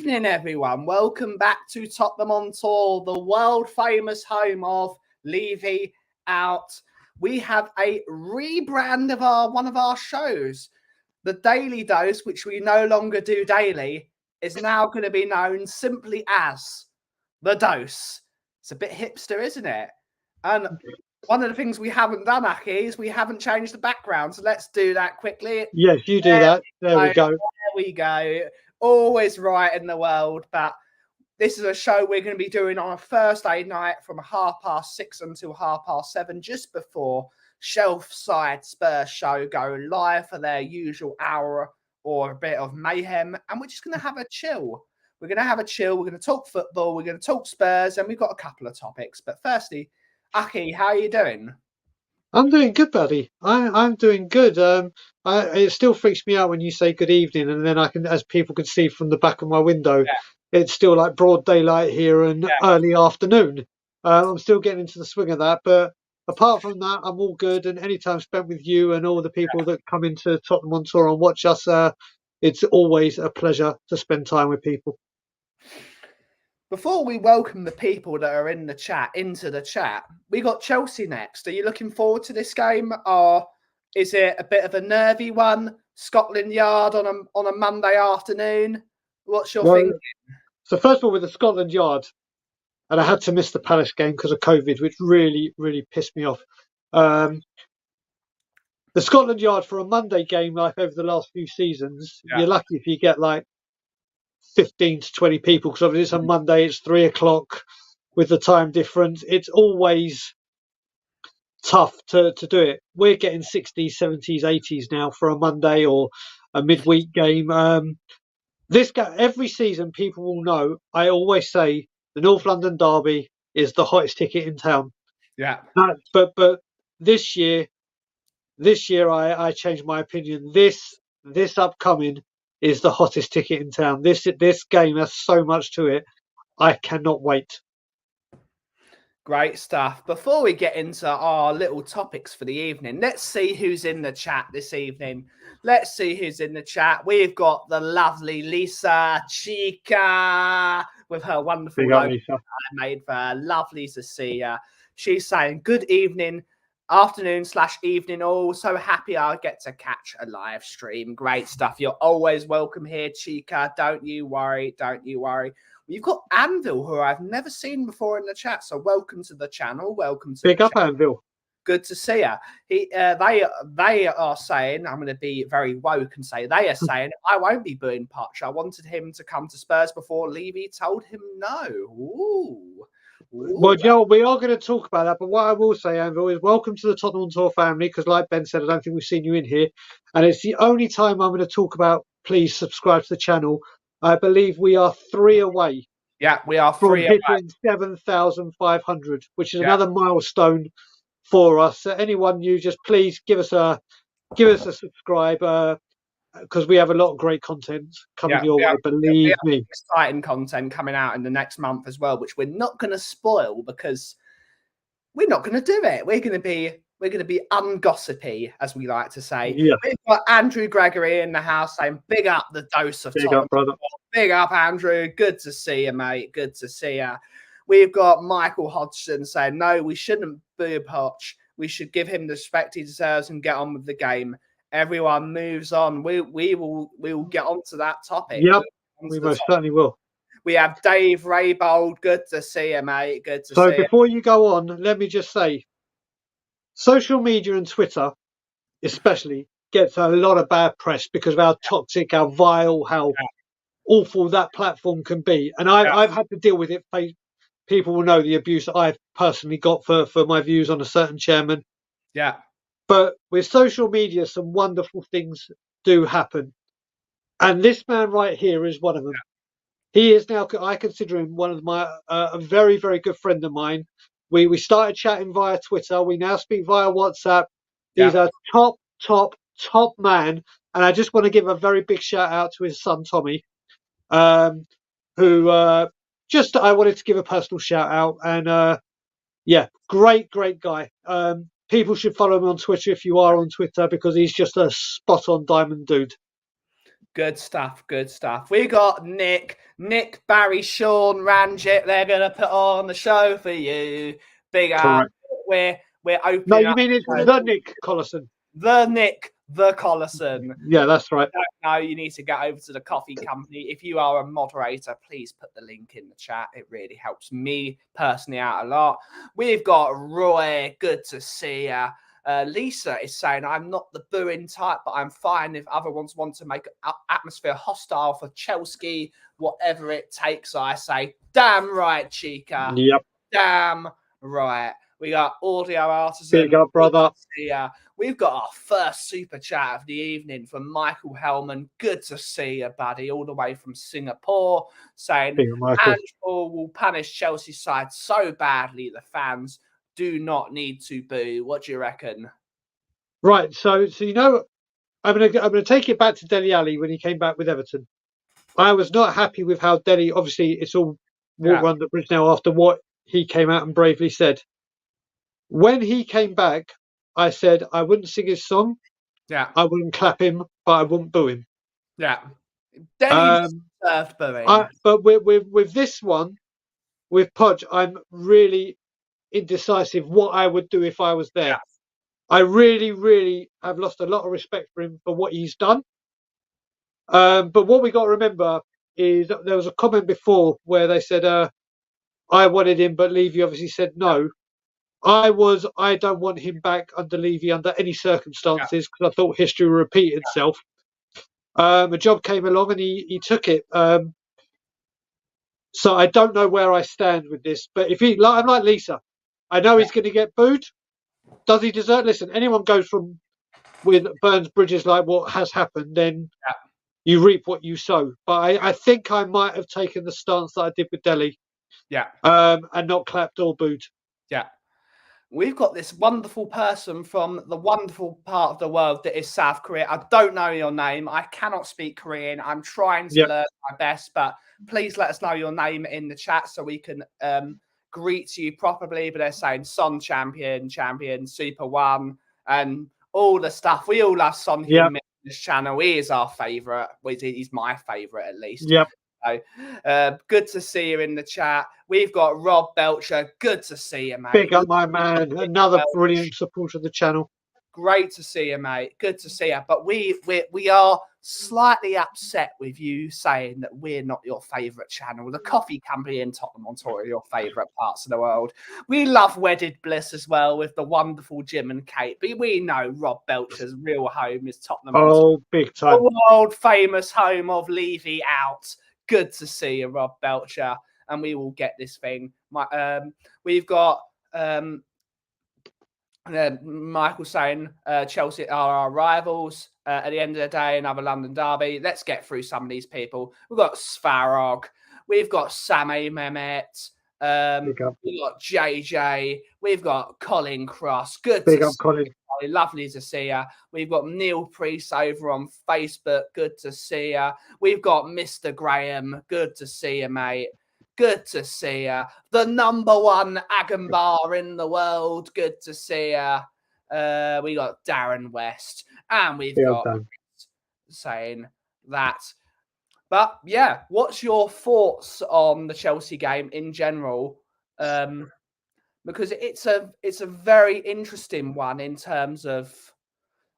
evening, everyone. Welcome back to Tottenham on Tour, the world-famous home of Levy Out. We have a rebrand of one of our shows. The Daily Dose, which we no longer do daily, is now going to be known simply as The Dose. It's a bit hipster, isn't it? And one of the things we haven't done, Aki, is we haven't changed the background. So let's do that quickly. Yes, you do that. There we go. There we go. Always right in the world. But this is a show we're going to be doing on a Thursday night from 6:30 until 7:30, just before Shelfside Spurs show go live for their usual hour or a bit of mayhem. And we're just going to have a chill. We're going to have a chill. We're going to talk football. We're going to talk Spurs. And we've got a couple of topics. But firstly, Aki, how are you doing? I'm doing good, buddy. I'm doing good. It still freaks me out when you say good evening, and then I can, as people can see from the back of my window, it's still like broad daylight here and early afternoon. I'm still getting into the swing of that, but apart from that, I'm all good. And any time spent with you and all the people that come into Tottenham on Tour and watch us, it's always a pleasure to spend time with people. Before we welcome the people that are in the chat into the chat, we got Chelsea next. Are you looking forward to this game, or is it a bit of a nervy one? Scotland Yard on a Monday afternoon. What's your thinking? So first of all, with the Scotland Yard, and I had to miss the Palace game because of COVID, which really, really pissed me off. The Scotland Yard for a Monday game, like over the last few seasons, you're lucky if you get like 15 to 20 people, because obviously it's a Monday, it's 3 o'clock with the time difference. It's always tough to do it. We're getting 60s, 70s, 80s now for a Monday or a midweek game. Every season, people will know, I always say the North London Derby is the hottest ticket in town. Yeah. But this year I changed my opinion. This upcoming is the hottest ticket in town. This game has so much to it. I cannot wait. Great stuff. Before we get into our little topics for the evening, let's see who's in the chat this evening. Let's see who's in the chat. We've got the lovely Lisa Chica with her wonderful logo I made for her. Lovely to see her. She's saying, good evening, afternoon/evening all. So happy I get to catch a live stream. Great stuff. You're always welcome here, Chica. Don't you worry. Don't you worry. You've got Anvil, who I've never seen before in the chat. So welcome to the channel. Welcome to Big up, Anvil. Good to see her. They are saying, I'm going to be very woke and say, they are saying, I won't be booing Poch. I wanted him to come to Spurs before Levy told him no. Ooh. Well, Joe, we are going to talk about that. But what I will say, Anvil, is welcome to the Tottenham Tour family, because like Ben said, I don't think we've seen you in here. And it's the only time I'm going to talk about, please subscribe to the channel. I believe we are 3 away. Yeah, we are 3 away. Hitting 7,500, which is another milestone for us. Anyone new, just please give us a subscribe, because we have a lot of great content coming your way. Believe me, exciting content coming out in the next month as well, which we're not going to spoil because we're not going to do it. We're going to be ungossipy, as we like to say. Yeah. We've got Andrew Gregory in the house saying, big up the dose of Big up, brother. Big up, Andrew. Good to see you, mate. Good to see you. We've got Michael Hodgson saying, no, we shouldn't boo Poch. We should give him the respect he deserves and get on with the game. Everyone moves on. We will get onto that topic. Yep, we most certainly will. We have Dave Raybold. Good to see you, mate. Good to see you. So before you go on, let me just say, social media and Twitter especially gets a lot of bad press because of how toxic, how vile, how awful that platform can be. And I've had to deal with it. People will know the abuse I've personally got for my views on a certain chairman. Yeah. But with social media, some wonderful things do happen. And this man right here is one of them. He is now, I consider him one of my, a very, very good friend of mine. We started chatting via Twitter. We now speak via WhatsApp. He's a top man. And I just want to give a very big shout out to his son, Tommy, who I wanted to give a personal shout out. And great guy. People should follow him on Twitter if you are on Twitter, because he's just a spot on diamond dude. Good stuff. Good stuff. We got Nick, Barry, Sean, Ranjit. They're gonna put on the show for you. Big up. We're opening. No, you mean it's the Nick Collison. The Nick, the Collison. Yeah, that's right. No, you need to get over to the coffee company. If you are a moderator, please put the link in the chat. It really helps me personally out a lot. We've got Roy. Good to see you. Lisa is saying, I'm not the booing type, but I'm fine if other ones want to make atmosphere hostile for Chelsea, whatever it takes. I say, damn right, Chica. Yep. Damn right. We got Audio Artisan. Big up, brother. We've got our first super chat of the evening from Michael Hellman. Good to see you, buddy, all the way from Singapore, saying Andrew will punish Chelsea side so badly the fans do not need to boo. What do you reckon? Right, so you know, I'm gonna take it back to Dele Alli when he came back with Everton. I was not happy with how Dele. Obviously, it's all water under the bridge now after what he came out and bravely said. When he came back, I said I wouldn't sing his song. Yeah. I wouldn't clap him, but I wouldn't boo him. Yeah. Dele deserved booing. But with this one, with Poch, I'm really indecisive what I would do if I was there. Yeah. I really, really have lost a lot of respect for him for what he's done. But what we got to remember is that there was a comment before where they said, I wanted him, but Levy obviously said no. I don't want him back under Levy under any circumstances because I thought history would repeat itself. A job came along and he took it. So I don't know where I stand with this. But if I'm like Lisa, I know he's going to get booed. Does he deserve? Listen, anyone goes with burns bridges like what has happened, then you reap what you sow. But I think I might have taken the stance that I did with Dele. Yeah. And not clapped or booed. Yeah. We've got this wonderful person from the wonderful part of the world that is South Korea. I don't know your name. I cannot speak Korean. I'm trying to learn my best, but please let us know your name in the chat so we can greet you properly. But they're saying Son champion, Super One, and all the stuff. We all love Son Heung-min on this channel. He is our favourite. He's my favourite at least. Yep. So, good to see you in the chat. We've got Rob Belcher. Good to see you, mate. Big up, my man. Another brilliant supporter of the channel. Great to see you, mate. Good to see you. But we are slightly upset with you saying that we're not your favourite channel. The coffee company in Tottenham are your favourite parts of the world. We love Wedded Bliss as well with the wonderful Jim and Kate. But we know Rob Belcher's real home is Tottenham. Oh, big time. The world famous home of Levy out. Good to see you, Rob Belcher. And we will get this thing. We've got Michael saying Chelsea are our rivals. At the end of the day, another London derby. Let's get through some of these people. We've got Svarog. We've got Sammy Mehmet. We've got JJ. We've got Colin Cross. Good Big to up, Colin. Lovely to see you. We've got Neil Priest over on Facebook. Good to see you. We've got Mr. Graham. Good to see you, mate. Good to see you. The #1 Agambar in the world. Good to see you. We got Darren West. And we've got saying that. But yeah, what's your thoughts on the Chelsea game in general? Because it's a very interesting one in terms of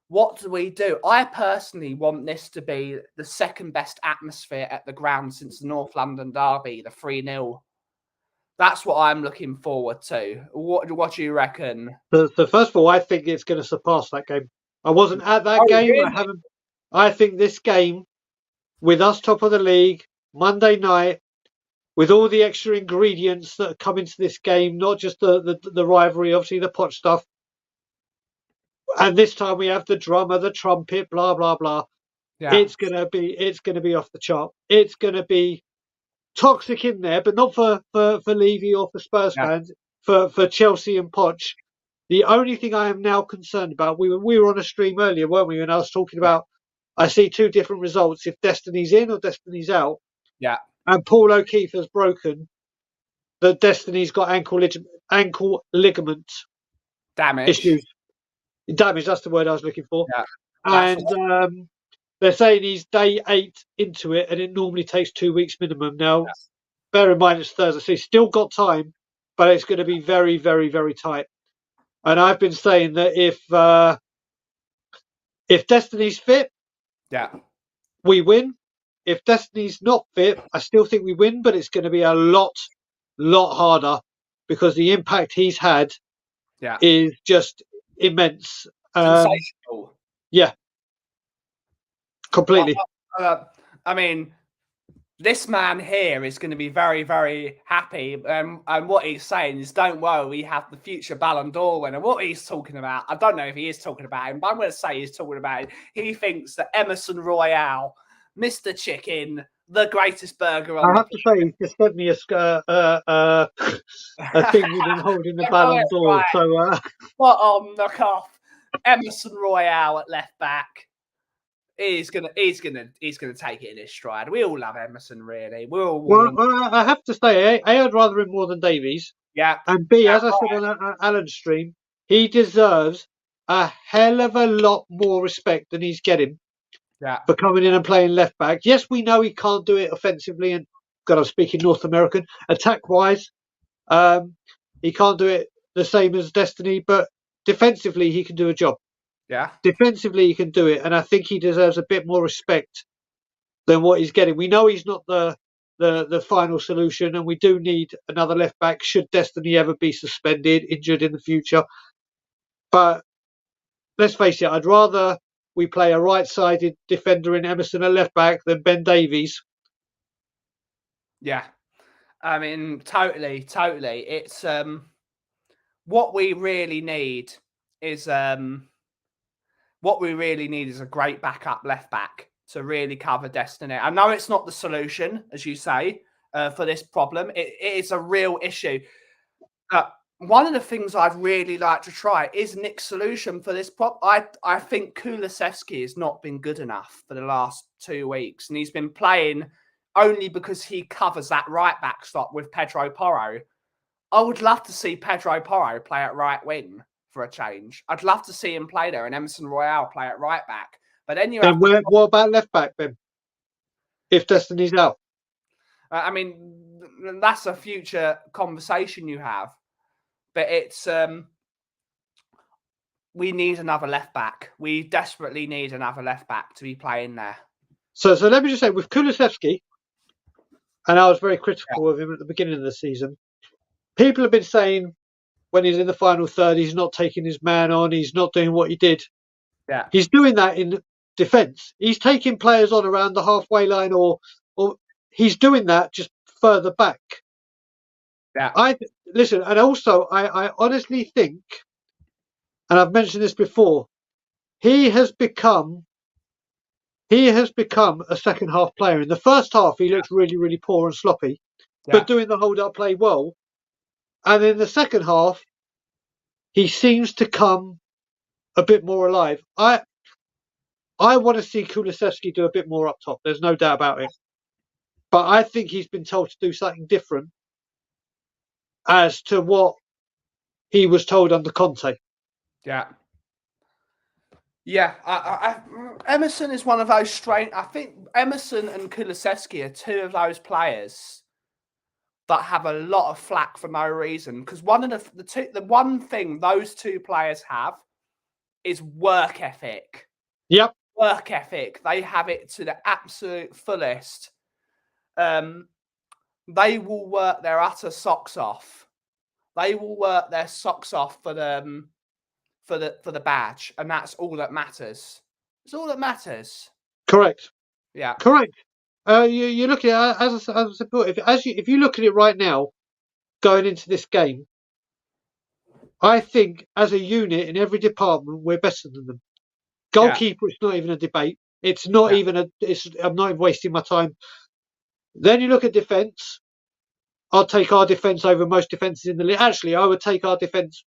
what do we do? I personally want this to be the second best atmosphere at the ground since the North London derby, the 3-0. That's what I'm looking forward to. What do you reckon? So first of all, I think it's going to surpass that game. I wasn't at that game. Really? I think this game, with us top of the league, Monday night, with all the extra ingredients that come into this game, not just the rivalry, obviously the Poch stuff. And this time we have the drummer, the trumpet, blah blah blah. Yeah. It's gonna be off the chart. It's gonna be toxic in there, but not for Levy or for Spurs fans. For Chelsea and Poch. The only thing I am now concerned about, we were on a stream earlier, weren't we? And I was talking about I see two different results: if Destiny's in or Destiny's out. Yeah. And Paul O'Keefe has broken that Destiny's got ankle ligament damage issues. Damage, that's the word I was looking for. Yeah. And they're saying he's day 8 into it, and it normally takes 2 weeks minimum. Now, bear in mind it's Thursday, so he's still got time, but it's going to be very, very, very tight. And I've been saying that if Destiny's fit, we win. If Destiny's not fit, I still think we win, but it's going to be a lot harder because the impact he's had is just immense. Sensational. Yeah, completely. I mean, this man here is going to be very, very happy. And what he's saying is, don't worry, we have the future Ballon d'Or winner. What he's talking about, I don't know if he is talking about him, but I'm going to say he's talking about it. He thinks that Emerson Royale, Mr. Chicken, the greatest burger on I have to say, he just sent me a thing with him holding the Ballon d'Or. Right. So, what on the Kauff? Emerson Royale at left back. He's gonna take it in his stride. We all love Emerson, really. Well, I have to say, A, I'd rather him more than Davies. Yeah. And B, as I said on Alan's stream, he deserves a hell of a lot more respect than he's getting for coming in and playing left back. Yes, we know he can't do it offensively, and God, I'm speaking North American, attack wise. He can't do it the same as Destiny, but defensively he can do a job. Yeah. Defensively he can do it, and I think he deserves a bit more respect than what he's getting. We know he's not the final solution, and we do need another left back should Destiny ever be suspended, injured in the future. But let's face it, I'd rather we play a right-sided defender in Emerson at left back than Ben Davies. Yeah. I mean, totally. It's what we really need is a great backup left back to really cover Destiny. I know it's not the solution, as you say, for this problem. It is a real issue. One of the things I'd really like to try is Nick's solution for this problem. I think Kulusevski has not been good enough for the last 2 weeks, and he's been playing only because he covers that right back slot with Pedro Porro. I would love to see Pedro Porro play at right wing for a change. I'd love to see him play there and Emerson Royale play at right back. But then you have... what about left back then? If Destiny's out? I mean, that's a future conversation you have. But it's... we need another left back. We desperately need another left back to be playing there. So let me just say, with Kulusevski, and I was very critical of him at the beginning of the season, people have been saying when he's in the final third, he's not taking his man on, he's not doing what he did. Yeah. He's doing that in defence. He's taking players on around the halfway line, or he's doing that just further back. Yeah. Listen, and also I honestly think, and I've mentioned this before, he has become a second half player. In the first half, he looked really, really poor and sloppy, but doing the hold up play well. And in the second half, he seems to come a bit more alive. I want to see Kulusevski do a bit more up top. There's no doubt about it. But I think he's been told to do something different as to what he was told under Conte. Yeah. Yeah, Emerson is one of those strange... I think Emerson and Kulusevski are two of those players that have a lot of flack for no reason. Because one of the one thing those two players have is work ethic. Yep. Work ethic. They have it to the absolute fullest. They will work their utter socks off. They will work their socks off for the badge, and that's all that matters. It's all that matters. Correct. Yeah. Correct. You look at it, as I said before, if you look at it right now, going into this game, I think as a unit in every department we're better than them. Goalkeeper, it's not even a debate. It's not even I'm not even wasting my time. Then you look at defence. I'll take our defence over most defences in the league. Actually, I would take our defence.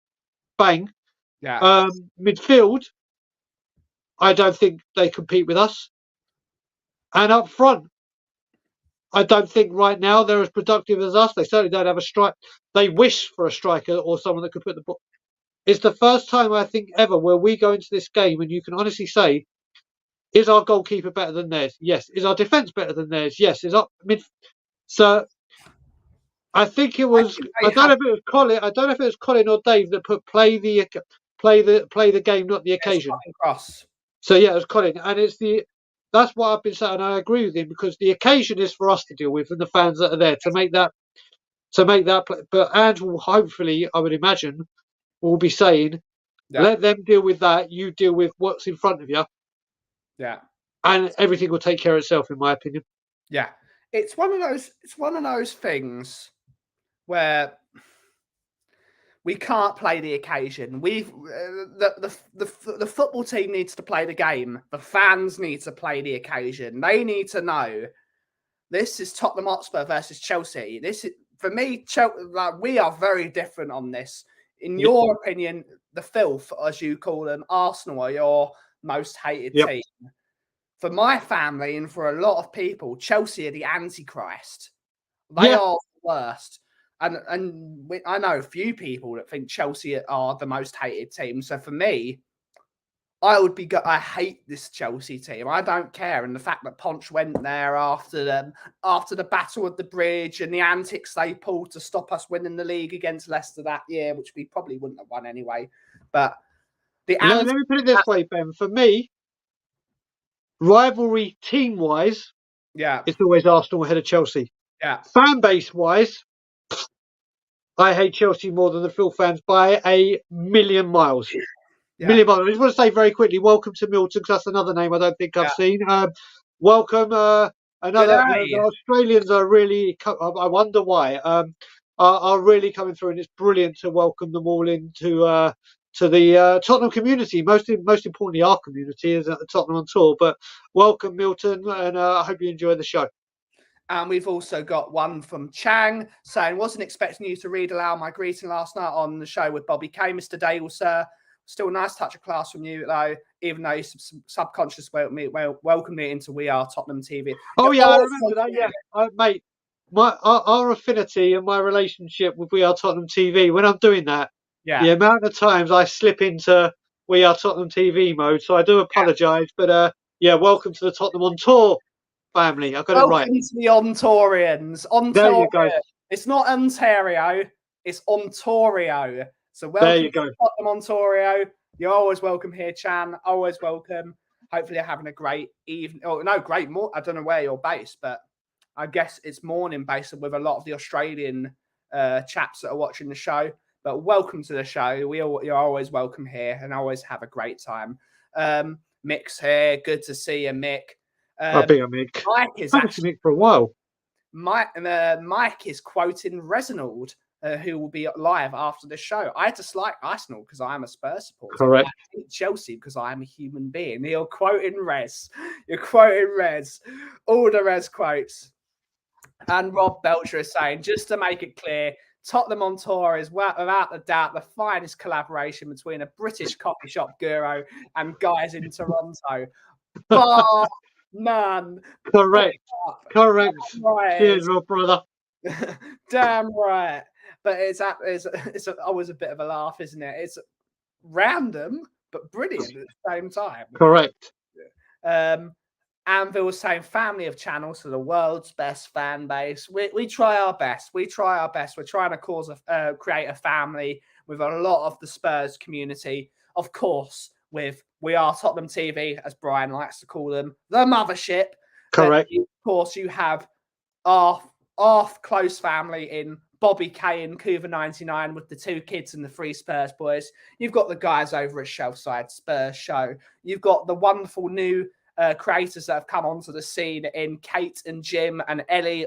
Bang. Yeah. Midfield, I don't think they compete with us. And up front, I don't think right now they're as productive as us. They certainly don't have a strike. They wish for a striker or someone that could put the ball. It's the first time I think ever where we go into this game and you can honestly say Is our goalkeeper better than theirs? Yes. Is our defence better than theirs? Yes. So I think it was. I don't know if it was Colin. I don't know if it was Colin or Dave that put play the game, not the occasion. Cross. So yeah, it was Colin, and that's what I've been saying. And I agree with him because the occasion is for us to deal with and the fans that are there to make that play. But Andrew, hopefully, I would imagine, will be saying, let them deal with that. You deal with what's in front of you. Yeah. And everything will take care of itself, in my opinion. Yeah. It's one of those things where we can't play the occasion. The football team needs to play the game. The fans need to play the occasion. They need to know this is Tottenham Hotspur versus Chelsea. This is, for me, we are very different on this. In your opinion, the filth, as you call them, Arsenal are your most hated team. For my family and for a lot of people, Chelsea are the Antichrist. They are the worst. And I know a few people that think Chelsea are the most hated team. So for me, I hate this Chelsea team. I don't care. And the fact that Poch went there after the Battle of the Bridge and the antics they pulled to stop us winning the league against Leicester that year, which we probably wouldn't have won anyway. But let me put it this way, Ben. For me, rivalry team-wise, it's always Arsenal ahead of Chelsea. Yeah. Fan base-wise, I hate Chelsea more than the Phil fans by a million miles. Million miles. I just want to say very quickly, welcome to Milton, because that's another name I don't think I've seen. Welcome. The Australians are really, I wonder why, are really coming through, and it's brilliant to welcome them all into to the Tottenham community. Most importantly, our community is at Tottenham on tour. But welcome, Milton, and I hope you enjoy the show. And we've also got one from Chang saying, wasn't expecting you to read aloud my greeting last night on the show with Bobby K. Mr. Dagul, sir. Still a nice touch of class from you, though, even though you subconscious welcomed me into We Are Tottenham TV. Oh, yeah, I remember that, yeah. Mate, our affinity and my relationship with We Are Tottenham TV, when I'm doing that, the amount of times I slip into We Are Tottenham TV mode, so I do apologise, but welcome to the Tottenham on Tour family. I got it right. Welcome to the Ontorians. There you go. It's not Ontario, it's Ontario. So welcome to Tottenham Ontario. You're always welcome here, Chan. Always welcome. Hopefully you're having a great evening. Oh, no, great. I don't know where you're based, but I guess it's morning based with a lot of the Australian chaps that are watching the show. But welcome to the show. You're always welcome here and always have a great time. Mick's here. Good to see you, Mick. I'll be a Mick. Mike is actually Mick for a while. Mike is quoting Reginald, who will be live after the show. I dislike Arsenal because I am a Spurs supporter. Correct. I hate Chelsea because I am a human being. You're quoting Rez. You're quoting Rez. All the Rez quotes. And Rob Belcher is saying, just to make it clear, Tottenham on Tour is without a doubt the finest collaboration between a British coffee shop guru and guys in Toronto. Bar none. Correct. Correct. Right. Cheers, Rob, brother. Damn right. But it's always a bit of a laugh, isn't it? It's random but brilliant at the same time. Correct. Anvil was saying family of channels to the world's best fan base. We try our best. We try our best. We're trying to create a family with a lot of the Spurs community. Of course, with We Are Tottenham TV, as Brian likes to call them, the mothership. Correct. Of course, you have our close family in Bobby K and Couva 99 with the two kids and the three Spurs boys. You've got the guys over at Shelfside Spurs Show. You've got the wonderful new creators that have come onto the scene in Kate and Jim and Ellie,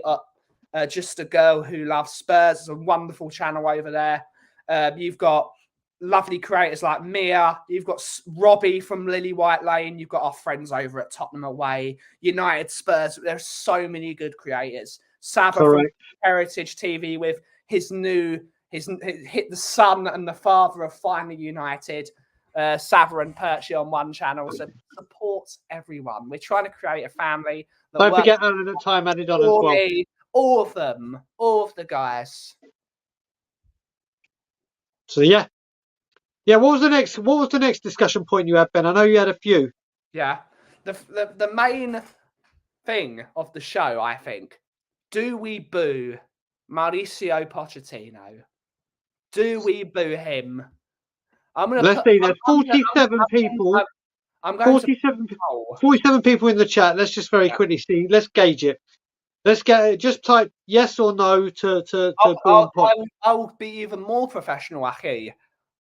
just a girl who loves Spurs. It's a wonderful channel over there. You've got lovely creators like Mia. You've got Robbie from Lily White Lane. You've got our friends over at Tottenham Away, United Spurs. There's so many good creators. Sava from Heritage TV with his hit the son and the father of finally united. Sava and Perchy on one channel. So support everyone. We're trying to create a family. Don't forget Alan and Time added on as well. All of them. All of the guys. So yeah. What was the next discussion point you had, Ben? I know you had a few. Yeah. the main thing of the show, I think. Do we boo Mauricio Pochettino? Do we boo him? I'm going to Let's put. see. There's 47 people. I'm going to 47 people in the chat. Let's just very quickly see. Let's gauge it. Let's get just type yes or no to boo Poch. I will be even more professional, Aki.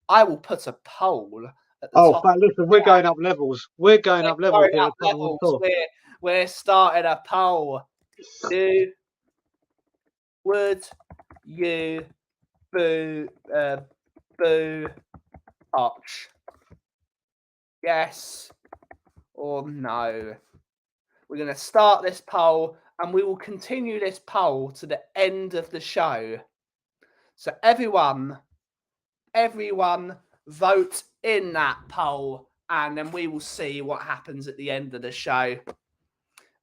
I will put a poll at the Oh, top. but listen, we're going up levels. We're going up levels here. We're starting a poll. Would you boo Poch? Yes or no? We're going to start this poll, and we will continue this poll to the end of the show. So everyone vote in that poll, and then we will see what happens at the end of the show.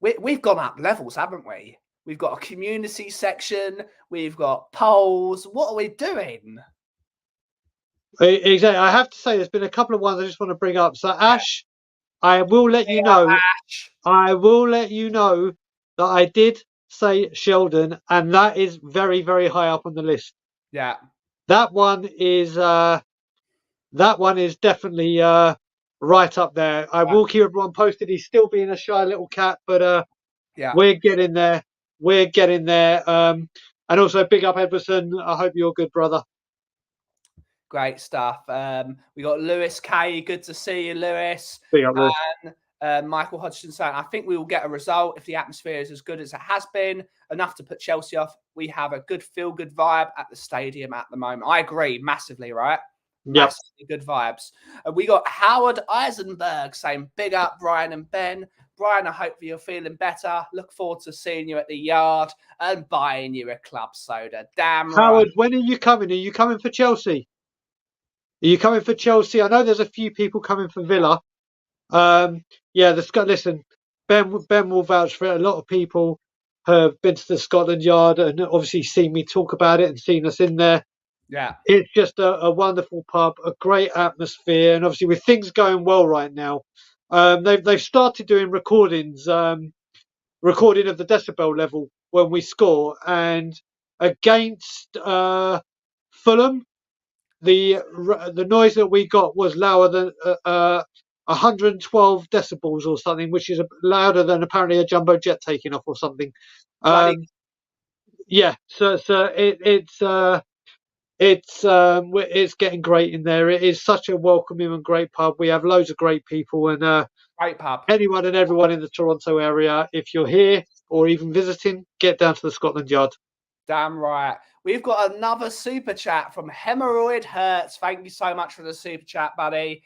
We've gone up levels, haven't we? We've got a community section. We've got polls. What are we doing? Exactly. I have to say, there's been a couple of ones I just want to bring up. So, Ash, I will let you know. Ash. I will let you know that I did say Sheldon, and that is very, very high up on the list. Yeah. That one is definitely right up there. I will keep everyone posted. He's still being a shy little cat, but we're getting there. We're getting there. And also big up Edwardson. I hope you're good, brother. Great stuff. We got Lewis K. Good to see you, Lewis. Big up, Lewis. And Michael Hodgson saying, I think we will get a result if the atmosphere is as good as it has been, enough to put Chelsea off. We have a good feel-good vibe at the stadium at the moment. I agree massively, right? Yep. Massively good vibes. We got Howard Eisenberg saying, big up, Brian and Ben. Brian, I hope you're feeling better. Look forward to seeing you at the yard and buying you a club soda. Damn right. Howard, when are you coming? Are you coming for Chelsea? Are you coming for Chelsea? I know there's a few people coming for Villa. Listen, Ben will vouch for it. A lot of people have been to the Scotland Yard and obviously seen me talk about it and seen us in there. Yeah. It's just a wonderful pub, a great atmosphere, and obviously with things going well right now, they've started doing recordings, recording of the decibel level when we score, and against Fulham, the noise that we got was louder than 112 decibels or something, which is louder than apparently a jumbo jet taking off or something. Yeah, so it's getting great in there. It is such a welcoming and great pub. We have loads of great people, and great pub. Anyone and everyone in the Toronto area, if you're here or even visiting, get down to the Scotland Yard. Damn right. We've got another super chat from Hemorrhoid Hurts. Thank you so much for the super chat, buddy.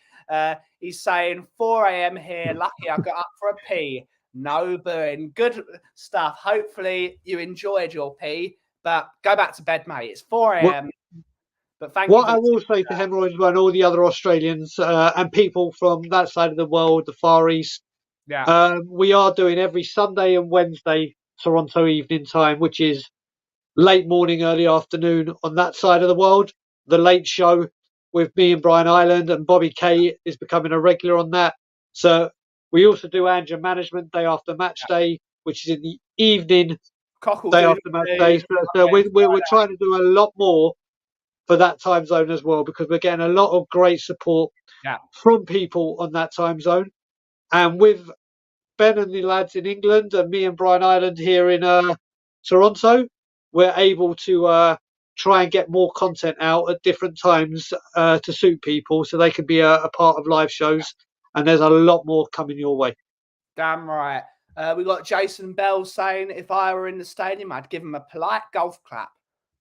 He's saying 4 a.m. here. Lucky I got up for a pee. No booing. Good stuff. Hopefully you enjoyed your pee, but go back to bed, mate. It's 4 a.m. But thank you. What I will say to Hemorrhoids and all the other Australians and people from that side of the world, the Far East, we are doing every Sunday and Wednesday Toronto evening time, which is late morning, early afternoon on that side of the world. The Late Show with me and Brian Ireland and Bobby Kay is becoming a regular on that. So we also do Anger Management day after match day, which is in the evening, day after match day. So we're trying to do a lot more for that time zone as well, because we're getting a lot of great support from people on that time zone. And with Ben and the lads in England and me and Brian Ireland here in Toronto, we're able to try and get more content out at different times to suit people so they can be a part of live shows. And there's a lot more coming your way. Damn right. We got Jason Bell saying, if I were in the stadium, I'd give him a polite golf clap.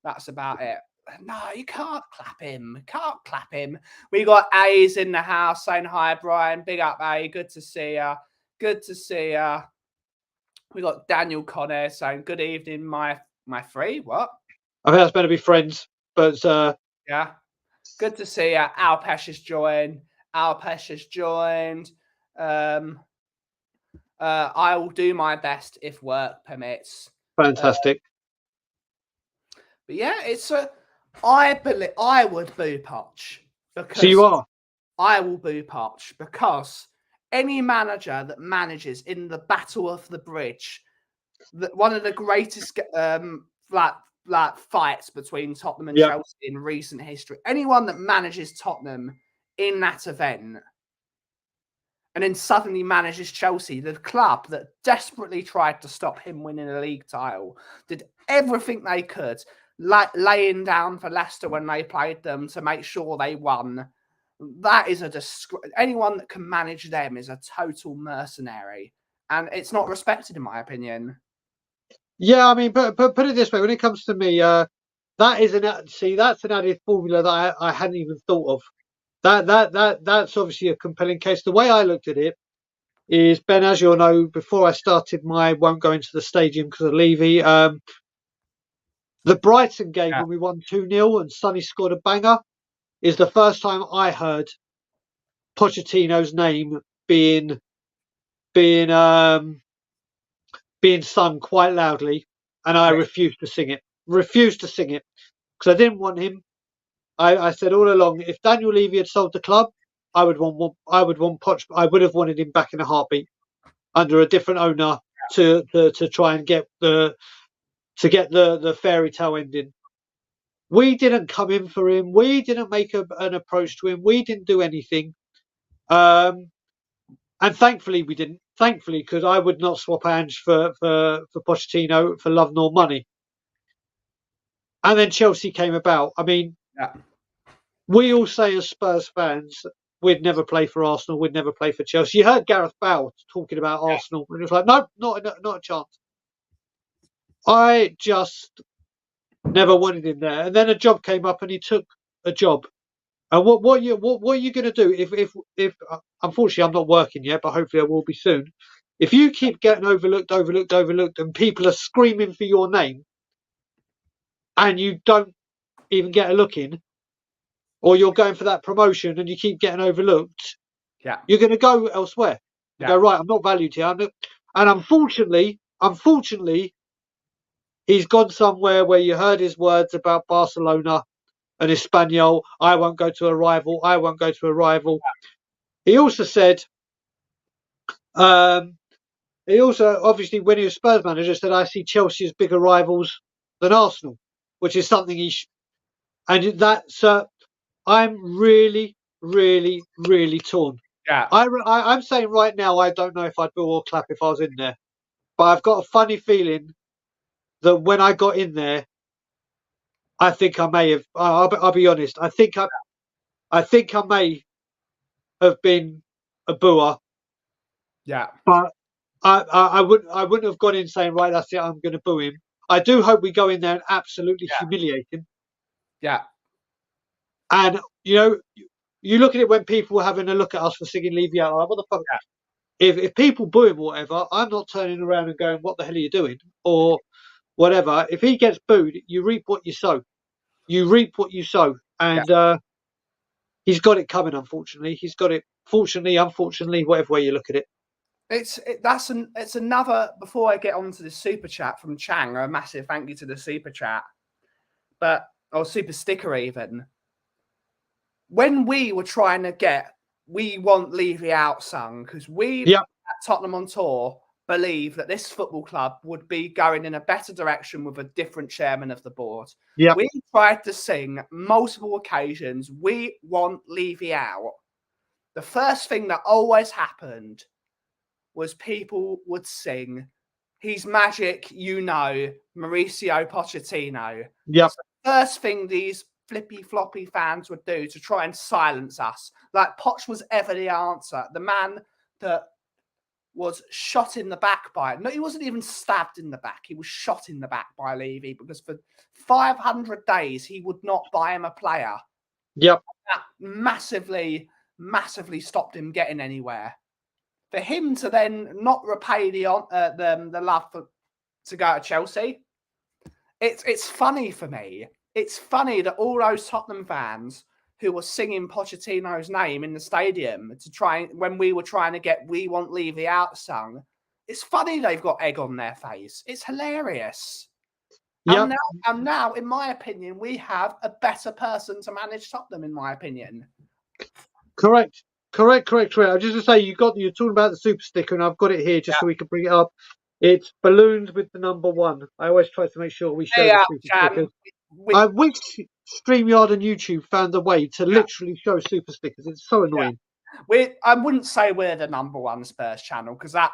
That's about it. No, you can't clap him. Can't clap him. We got A's in the house saying, hi, Brian. Big up, A. Good to see ya. Good to see ya. We got Daniel Conner saying, good evening, my free. What? I think that's better be friends, but yeah. Good to see ya. Al Pesh has joined. Al Pesh has joined. I will do my best if work permits. Fantastic. But yeah, it's I believe I would boo Poch because so you are. I will boo Poch because any manager that manages in the Battle of the Bridge, one of the greatest fights between Tottenham and Chelsea in recent history, anyone that manages Tottenham in that event and then suddenly manages Chelsea, the club that desperately tried to stop him winning a league title, did everything they could, like laying down for Leicester when they played them to make sure they won. That is anyone that can manage them is a total mercenary, and it's not respected in my opinion. Yeah, I mean, but put it this way: when it comes to me, that's an added formula that I hadn't even thought of. That's obviously a compelling case. The way I looked at it is, Ben, as you'll know, before I started my won't go into the stadium because of Levy. The Brighton game when we won 2-0 and Sonny scored a banger is the first time I heard Pochettino's name being sung quite loudly, and I refused to sing it. Refused to sing it because I didn't want him. I said all along, if Daniel Levy had sold the club, I would want Poch. I would have wanted him back in a heartbeat under a different owner to try and get the fairy tale ending. We didn't come in for him. We didn't make an approach to him. We didn't do anything. And thankfully we didn't. Thankfully, because I would not swap hands for Pochettino for love nor money. And then Chelsea came about. I mean, we all say as Spurs fans, we'd never play for Arsenal. We'd never play for Chelsea. You heard Gareth Bale talking about Arsenal, and it was like, no, not a chance. I just never wanted him there. And then a job came up, and he took a job. And what are you going to do if unfortunately I'm not working yet, but hopefully I will be soon. If you keep getting overlooked, and people are screaming for your name, and you don't even get a look in, or you're going for that promotion and you keep getting overlooked, you're going to go elsewhere. Go, right, I'm not valued here. And unfortunately, he's gone somewhere where you heard his words about Barcelona and Espanyol. I won't go to a rival. I won't go to a rival. He also said, obviously, when he was Spurs manager, said, I see Chelsea as bigger rivals than Arsenal, which is something and that's, I'm really, really, really torn. I'm saying right now, I don't know if I'd boo or clap if I was in there, but I've got a funny feeling that when I got in there, I think I may have. I'll be honest. I think I may have been a booer. But I wouldn't have gone in saying, right, that's it, I'm going to boo him. I do hope we go in there and absolutely humiliate him. And you look at it when people were having a look at us for singing Levy out. Like, what the fuck? If people boo him or whatever, I'm not turning around and going, what the hell are you doing? Or whatever. If he gets booed, you reap what you sow. You reap what you sow. And he's got it coming, unfortunately. He's got it, fortunately, unfortunately, whatever way you look at it. It's another, before I get on to the super chat from Chang, a massive thank you to the super chat, or super sticker even. When we were trying to get We Want Levy Out sung, because we at Tottenham on tour believe that this football club would be going in a better direction with a different chairman of the board. We tried to sing multiple occasions, We Want Levy Out. The first thing that always happened was people would sing, he's magic, Mauricio Pochettino. That's the first thing these flippy floppy fans would do to try and silence us. Like Poch was ever the answer. The man that was shot in the back by it. No, he wasn't even stabbed in the back. He was shot in the back by Levy because for 500 days he would not buy him a player. That massively stopped him getting anywhere. For him to then not repay the love to go to Chelsea, it's funny for me. It's funny that all those Tottenham fans who were singing Pochettino's name in the stadium when we were trying to get We Want Levy Out sung, it's funny they've got egg on their face. It's hilarious. And now, in my opinion, we have a better person to manage Tottenham, in my opinion. Correct. Correct. I was just going to say, you're talking about the super sticker, and I've got it here just so we can bring it up. It's balloons with the number 1. I always try to make sure we show the Yeah, super stickers. we, I wish StreamYard and YouTube found a way to literally show super stickers. It's so annoying. I wouldn't say we're the number 1 Spurs channel, because that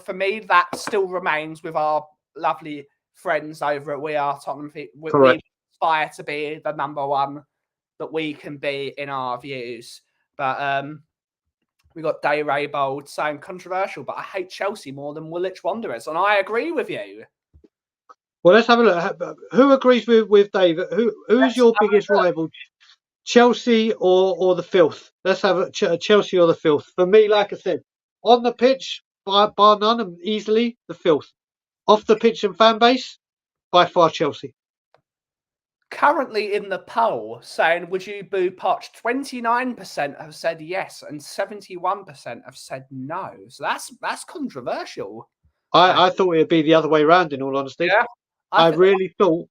for me, that still remains with our lovely friends over at We Are Tottenham. We aspire to be the number 1 that we can be in our views. But we got Day Raybold saying controversial, but I hate Chelsea more than Woolwich Wanderers, and I agree with you. Well, let's have a look. Who agrees with David? Who's your biggest rival? Chelsea or the filth? Let's have a Chelsea or the filth. For me, like I said, on the pitch, bar none, and easily the filth. Off the pitch and fan base, by far Chelsea. Currently in the poll, saying would you boo Poch? 29% have said yes, and 71% have said no. So that's controversial. I thought it would be the other way around. In all honesty, yeah, I really thought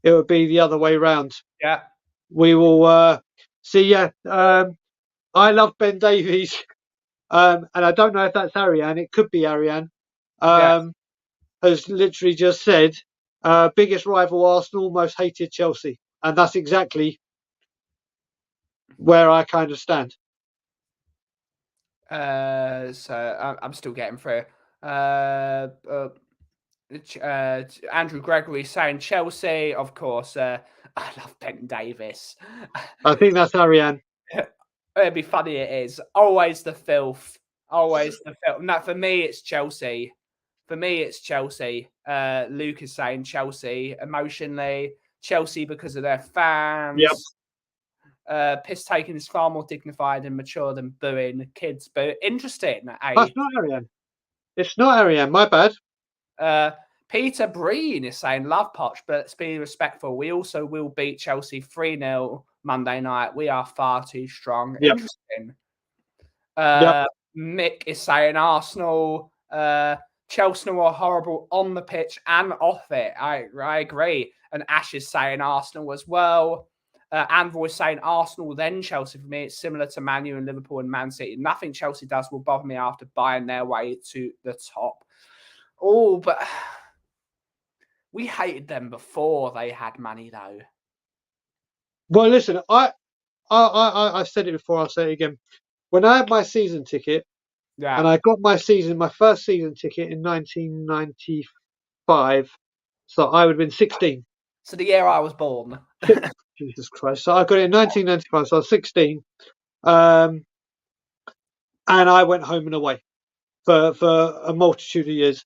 it would be the other way round. Yeah, we will see. Yeah, I love Ben Davies, and I don't know if that's Ariane. It could be Ariane. Has literally just said, biggest rival Arsenal, most hated Chelsea, and that's exactly where I kind of stand. So I'm still getting through. Andrew Gregory saying Chelsea, of course. I love Ben Davis. I think that's Ariane. It'd be funny. It is always the filth. Always the filth. No, for me, it's Chelsea. For me, it's Chelsea. Luke is saying Chelsea emotionally. Chelsea because of their fans. Yep. Piss taking is far more dignified and mature than booing kids. Boo. Interesting. That's not Ariane. It's not Ariane. My bad. Peter Breen is saying love Poch, but let's be respectful. We also will beat Chelsea 3-0 Monday night. We are far too strong. Yep. Interesting. Mick is saying Arsenal. Chelsea are horrible on the pitch and off it. I agree. And Ash is saying Arsenal as well. Anvor is saying Arsenal, then Chelsea. For me, it's similar to Man U and Liverpool and Man City. Nothing Chelsea does will bother me after buying their way to the top. Oh, but we hated them before they had money, though. Well, listen, I've said it before. I'll say it again. When I had my season ticket, and I got my first season ticket in 1995, so I would have been 16. So the year I was born. Jesus Christ! So I got it in 1995, so I was 16, and I went home and away for a multitude of years.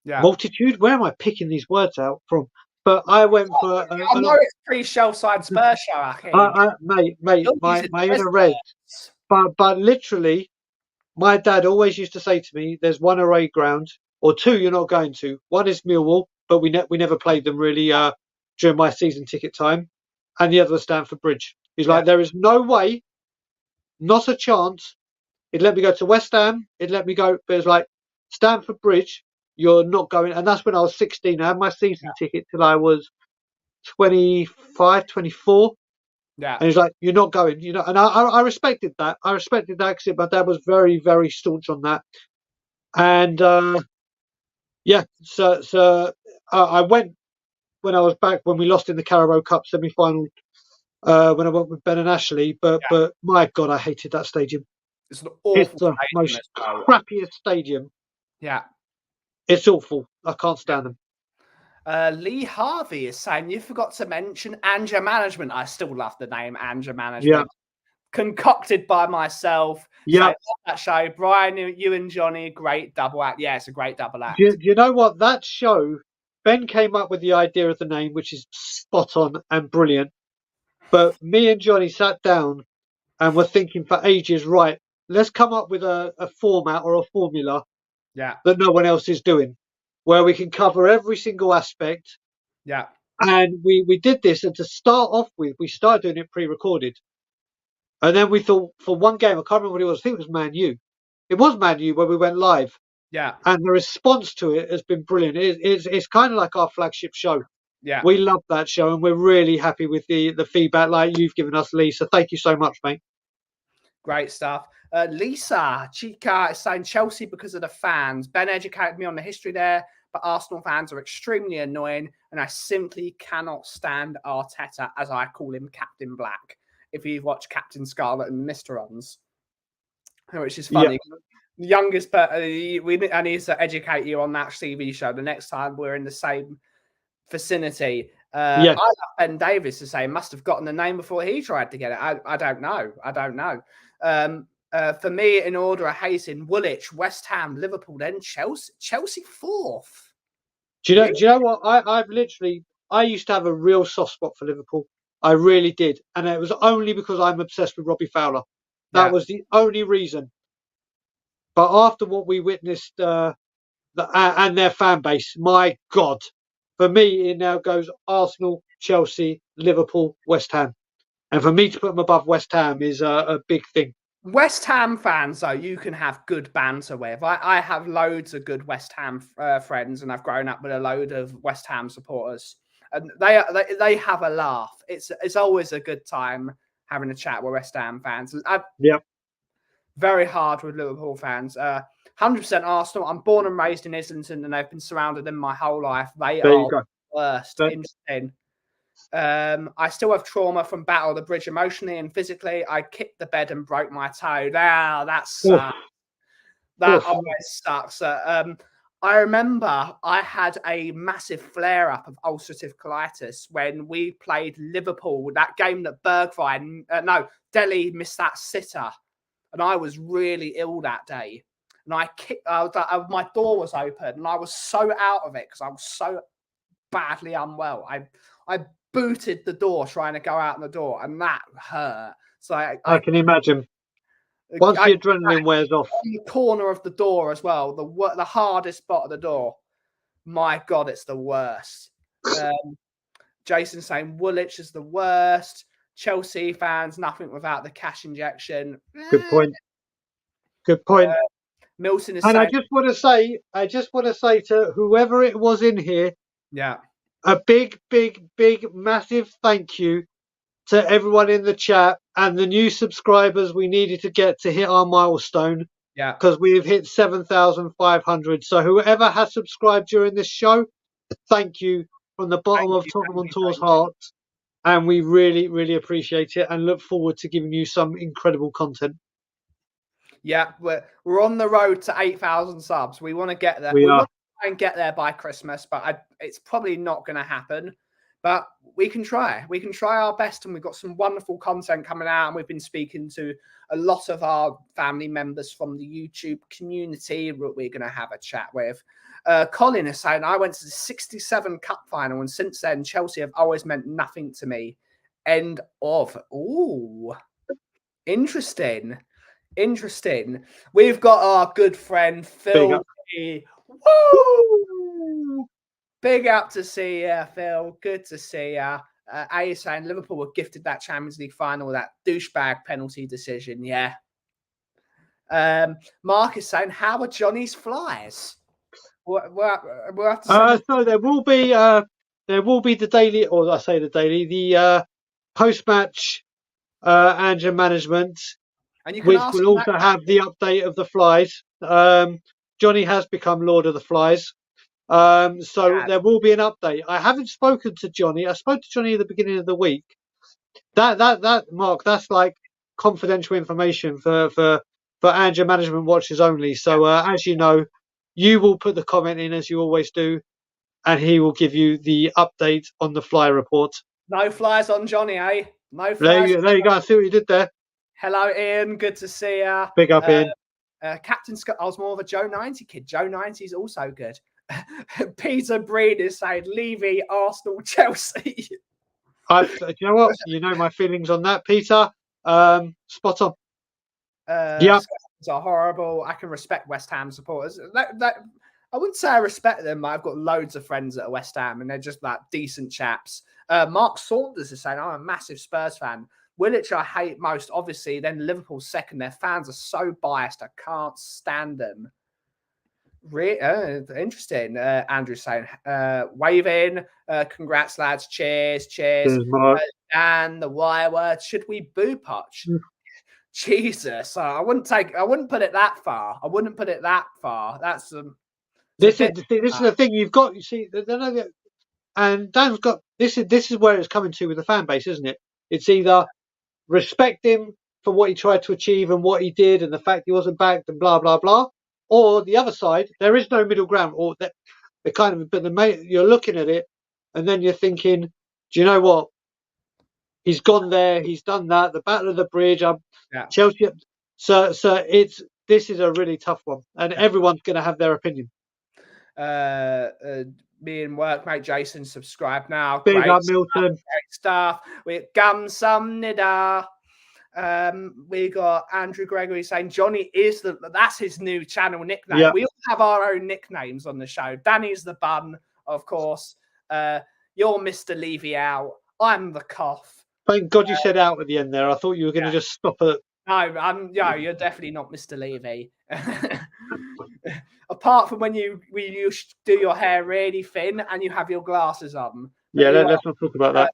Yeah. Multitude? Where am I picking these words out from? But I went for. I know it's pre-shelf side Spurs show, I think. Mate, my inner red. But literally, my dad always used to say to me, "There's one away ground or two you're not going to. One is Millwall, but we never played them really during my season ticket time, and the other was Stamford Bridge." He's like, "There is no way, not a chance." He'd let me go to West Ham. He'd let me go, but it's like Stamford Bridge. You're not going, and that's when I was 16. I had my season ticket till I was 25, 24. Yeah. And he's like, "You're not going," and I respected that. I respected that because my dad was very, very staunch on that. And so I went when I was back when we lost in the Carabao Cup semi-final when I went with Ben and Ashley. But my God, I hated that stadium. It's an awful It's the most crappiest stadium. Yeah. It's awful. I can't stand them. Lee Harvey is saying you forgot to mention Anger Management. I still love the name Anger Management. Yeah. Concocted by myself. Yeah. That show. Brian, you and Johnny, great double act. Yeah, it's a great double act. Do you know what? That show, Ben came up with the idea of the name, which is spot on and brilliant. But me and Johnny sat down and were thinking for ages, right, let's come up with a format or a formula that no one else is doing, where we can cover every single aspect. Yeah. And we did this, and to start off with, we started doing it pre-recorded. And then we thought for one game, I can't remember what it was, I think it was Man U. It was Man U when we went live. Yeah. And the response to it has been brilliant. It's kind of like our flagship show. Yeah. We love that show, and we're really happy with the feedback like you've given us, Lee. So thank you so much, mate. Great stuff. Lisa Chica is saying Chelsea because of the fans. Ben educated me on the history there, but Arsenal fans are extremely annoying, and I simply cannot stand Arteta, as I call him, Captain Black. If you've watched Captain Scarlet and Mr. Runs, which is funny. Yeah. The youngest, but I need to educate you on that TV show the next time we're in the same vicinity. Yes. I love Ben Davis to say must have gotten the name before he tried to get it. I don't know. I don't know. For me, in order of hating, Woolwich, West Ham, Liverpool, then Chelsea fourth. Do you know what? I used to have a real soft spot for Liverpool. I really did. And it was only because I'm obsessed with Robbie Fowler. That was the only reason. But after what we witnessed and their fan base, my God, for me, it now goes Arsenal, Chelsea, Liverpool, West Ham. And for me to put them above West Ham is a big thing. West Ham fans, though, you can have good banter with. I have loads of good West Ham friends, and I've grown up with a load of West Ham supporters. And they have a laugh. It's always a good time having a chat with West Ham fans. Very hard with Liverpool fans. 100% Arsenal. I'm born and raised in Islington, and I've been surrounded in my whole life. They are the worst. Interesting. I still have trauma from Battle of the Bridge emotionally and physically. I kicked the bed and broke my toe. Now that sucks. That always sucks. I remember I had a massive flare-up of ulcerative colitis when we played Liverpool, that game that Delhi missed that sitter. And I was really ill that day. And my door was open and I was so out of it because I was so badly unwell. I booted the door trying to go out the door, and that hurt. So I can imagine. Once the adrenaline wears off. On the corner of the door as well, the hardest spot of the door. My God, it's the worst. Jason saying Woolwich is the worst. Chelsea fans, nothing without the cash injection. Good point. Good point. Milton is saying, I just want to say to whoever it was in here, a big, massive thank you to everyone in the chat and the new subscribers we needed to get to hit our milestone. Because we've hit 7,500. So whoever has subscribed during this show, thank you from the bottom of Tottenham on Tour's heart. And we really, really appreciate it and look forward to giving you some incredible content. Yeah, we're on the road to 8,000 subs. We want to get there. We want to try and get there by Christmas, but it's probably not going to happen. But we can try. We can try our best, and we've got some wonderful content coming out. And we've been speaking to a lot of our family members from the YouTube community that we're going to have a chat with. Colin is saying, I went to the 67 Cup final, and since then, Chelsea have always meant nothing to me. End of. Ooh, interesting. We've got our good friend Phil. Woo! Big up to see you, Phil. Good to see you. A is saying Liverpool were gifted that Champions League final with that douchebag penalty decision. Yeah. Mark is saying, how are Johnny's flies? We'll have to so there will be the daily, or I say the daily, the post-match Andrew management, which will also have the update of the flies. Johnny has become Lord of the Flies. So there will be an update. I haven't spoken to Johnny. I spoke to Johnny at the beginning of the week. That Mark, that's like confidential information for Andrew management watchers only. So as you know, you will put the comment in as you always do, and he will give you the update on the fly report. No flies on Johnny, eh? No flies. There you go. I see what you did there. Hello, Ian. Good to see you. Big up, Ian. Captain Scott, I was more of a Joe 90 kid. Joe 90 is also good. Peter Breen is saying, Levy, Arsenal, Chelsea. You know what? You know my feelings on that, Peter. Spot on. Yeah, are horrible. I can respect West Ham supporters. I wouldn't say I respect them, but I've got loads of friends at West Ham, and they're just like decent chaps. Mark Saunders is saying, I'm a massive Spurs fan. Woolwich I hate most, obviously. Then Liverpool second. Their fans are so biased. I can't stand them. Interesting. Andrew's saying, wave in. Congrats, lads. Cheers. Cheers, Mark. And the wire word, should we boo Poch? Jesus, I wouldn't put it that far. That's this is the thing you've got. You see, and Dan's got this is where it's coming to with the fan base, isn't it? It's either respect him for what he tried to achieve and what he did, and the fact he wasn't backed and blah blah blah, or the other side. There is no middle ground, or that the kind of. But you're looking at it, and then you're thinking, do you know what? He's gone there. He's done that. The Battle of the Bridge. Chelsea. So this is a really tough one, and everyone's going to have their opinion. Me and workmate Jason subscribe now. Big up, Milton. Great stuff. We Gamsam Nida. We got Andrew Gregory saying Johnny is that's his new channel nickname. Yep. We all have our own nicknames on the show. Danny's the Bun, of course. You're Mr. Levy out. I'm the Cough. Thank God you said out at the end there. I thought you were going to just stop at. No, you're definitely not Mr. Levy. Apart from when you do your hair really thin and you have your glasses on. Yeah, let's not talk about that.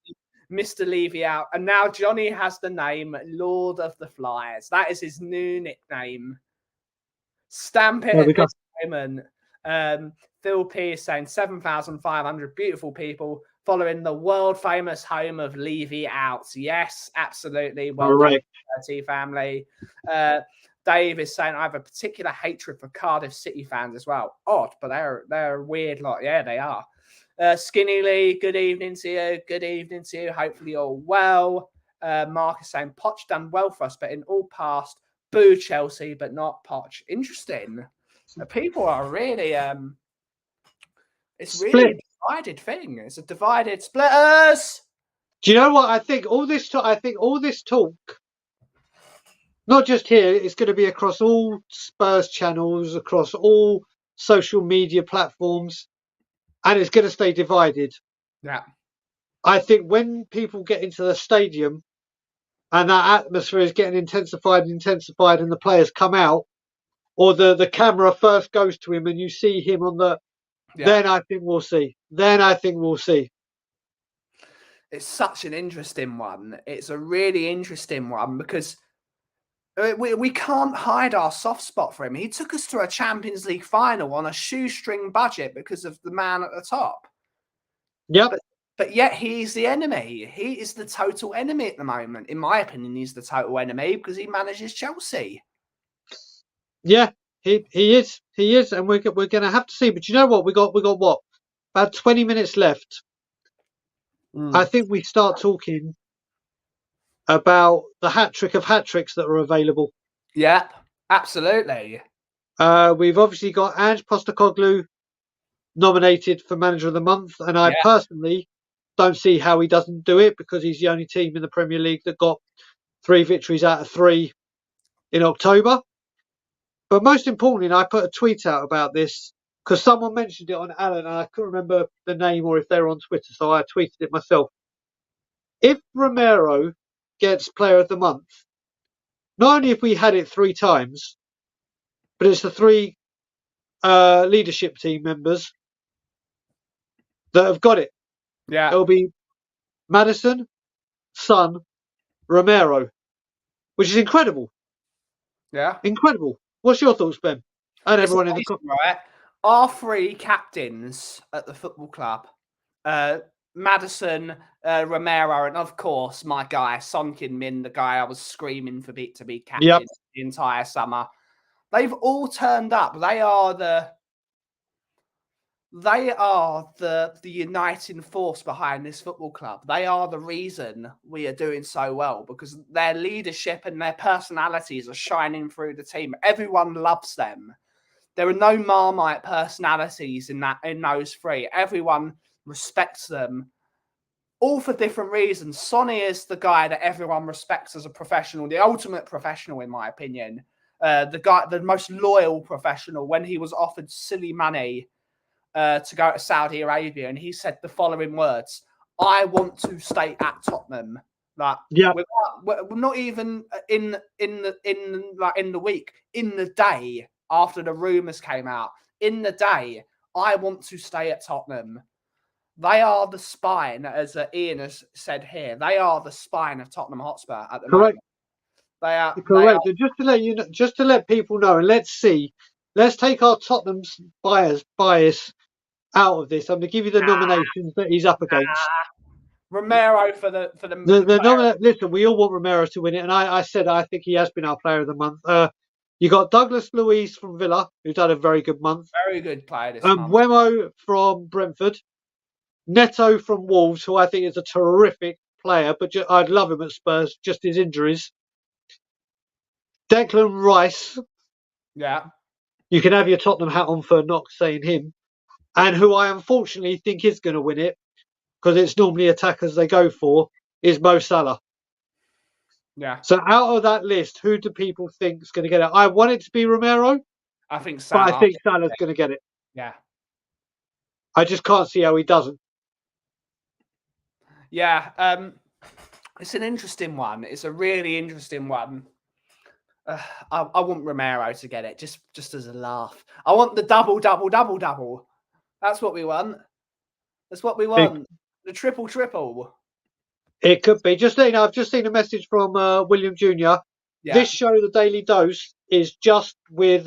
Mr. Levy out. And now Johnny has the name Lord of the Flies. That is his new nickname. Stamp it at this moment. Phil P is saying 7,500 beautiful people following the world famous home of Levy out. Yes, absolutely. Well done, family. Dave is saying I have a particular hatred for Cardiff City fans as well. Odd, but they're a weird lot. Yeah, they are. Skinny Lee, good evening to you. Good evening to you. Hopefully you're well. Mark is saying Poch done well for us, but in all past, boo Chelsea, but not Poch. Interesting. People are really it's really a divided thing. It's a divided splitters. Do you know what I think? All this talk, not just here, it's going to be across all Spurs channels, across all social media platforms, and it's going to stay divided. Yeah. I think when people get into the stadium and that atmosphere is getting intensified, and the players come out, or the camera first goes to him and you see him on the... Yeah. Then I think we'll see. It's such an interesting one. It's a really interesting one because we can't hide our soft spot for him. He took us to a Champions League final on a shoestring budget because of the man at the top. Yep. But yet he's the enemy. He is the total enemy at the moment. In my opinion, he's the total enemy because he manages Chelsea. Yeah, he is, and we're going to have to see. But you know what? We got what? About 20 minutes left. I think we start talking about the hat-trick of hat-tricks that are available. Yeah, absolutely. We've obviously got Ange Postecoglou nominated for Manager of the Month, and I personally don't see how he doesn't do it because he's the only team in the Premier League that got 3 victories out of 3 in October. But most importantly, I put a tweet out about this because someone mentioned it on Alan, and I couldn't remember the name or if they're on Twitter, so I tweeted it myself. If Romero gets Player of the Month, not only have we had it 3 times, but it's the 3 leadership team members that have got it. Yeah. It'll be Maddison, Son, Romero, which is incredible. Yeah. Incredible. What's your thoughts, Ben? And everyone in the right. Our 3 captains at the football club, Maddison, Romero, and of course my guy Son Heung-min, the guy I was screaming for to be captain the entire summer. They've all turned up. They are the uniting force behind this football club. They are the reason we are doing so well because their leadership and their personalities are shining through the team. Everyone loves them. There are no Marmite personalities in those 3. Everyone respects them, all for different reasons. Sonny is the guy that everyone respects as a professional, the ultimate professional, in my opinion. The most loyal professional. When he was offered silly money to go to Saudi Arabia, and he said the following words: "I want to stay at Tottenham." Like, we're not even in the week, in the day after the rumours came out, in the day, I want to stay at Tottenham. They are the spine, as Ian has said here. They are the spine of Tottenham Hotspur at the moment. They are correct. And just to let you know, just to let people know, and let's take our Tottenham's bias out of this. I'm going to give you the nominations that he's up against. Romero for the Listen, we all want Romero to win it, and I said I think he has been our player of the month. You got Douglas Luiz from Villa, who's had a very good month. Very good player this month. Buemo from Brentford, Neto from Wolves, who I think is a terrific player, but I'd love him at Spurs, just his injuries. Declan Rice. Yeah. You can have your Tottenham hat on for not saying him. And who I unfortunately think is going to win it, because it's normally attackers they go for, is Mo Salah. Yeah. So out of that list, who do people think is going to get it? I want it to be Romero. I think Salah. But I think Salah's going to get it. Yeah. I just can't see how he doesn't. Yeah. It's an interesting one. It's a really interesting one. I want Romero to get it, just as a laugh. I want the double. That's what we want. That's what we want. The triple. It could be. Just you know, I've just seen a message from William Jr. Yeah. This show, The Daily Dose, is just with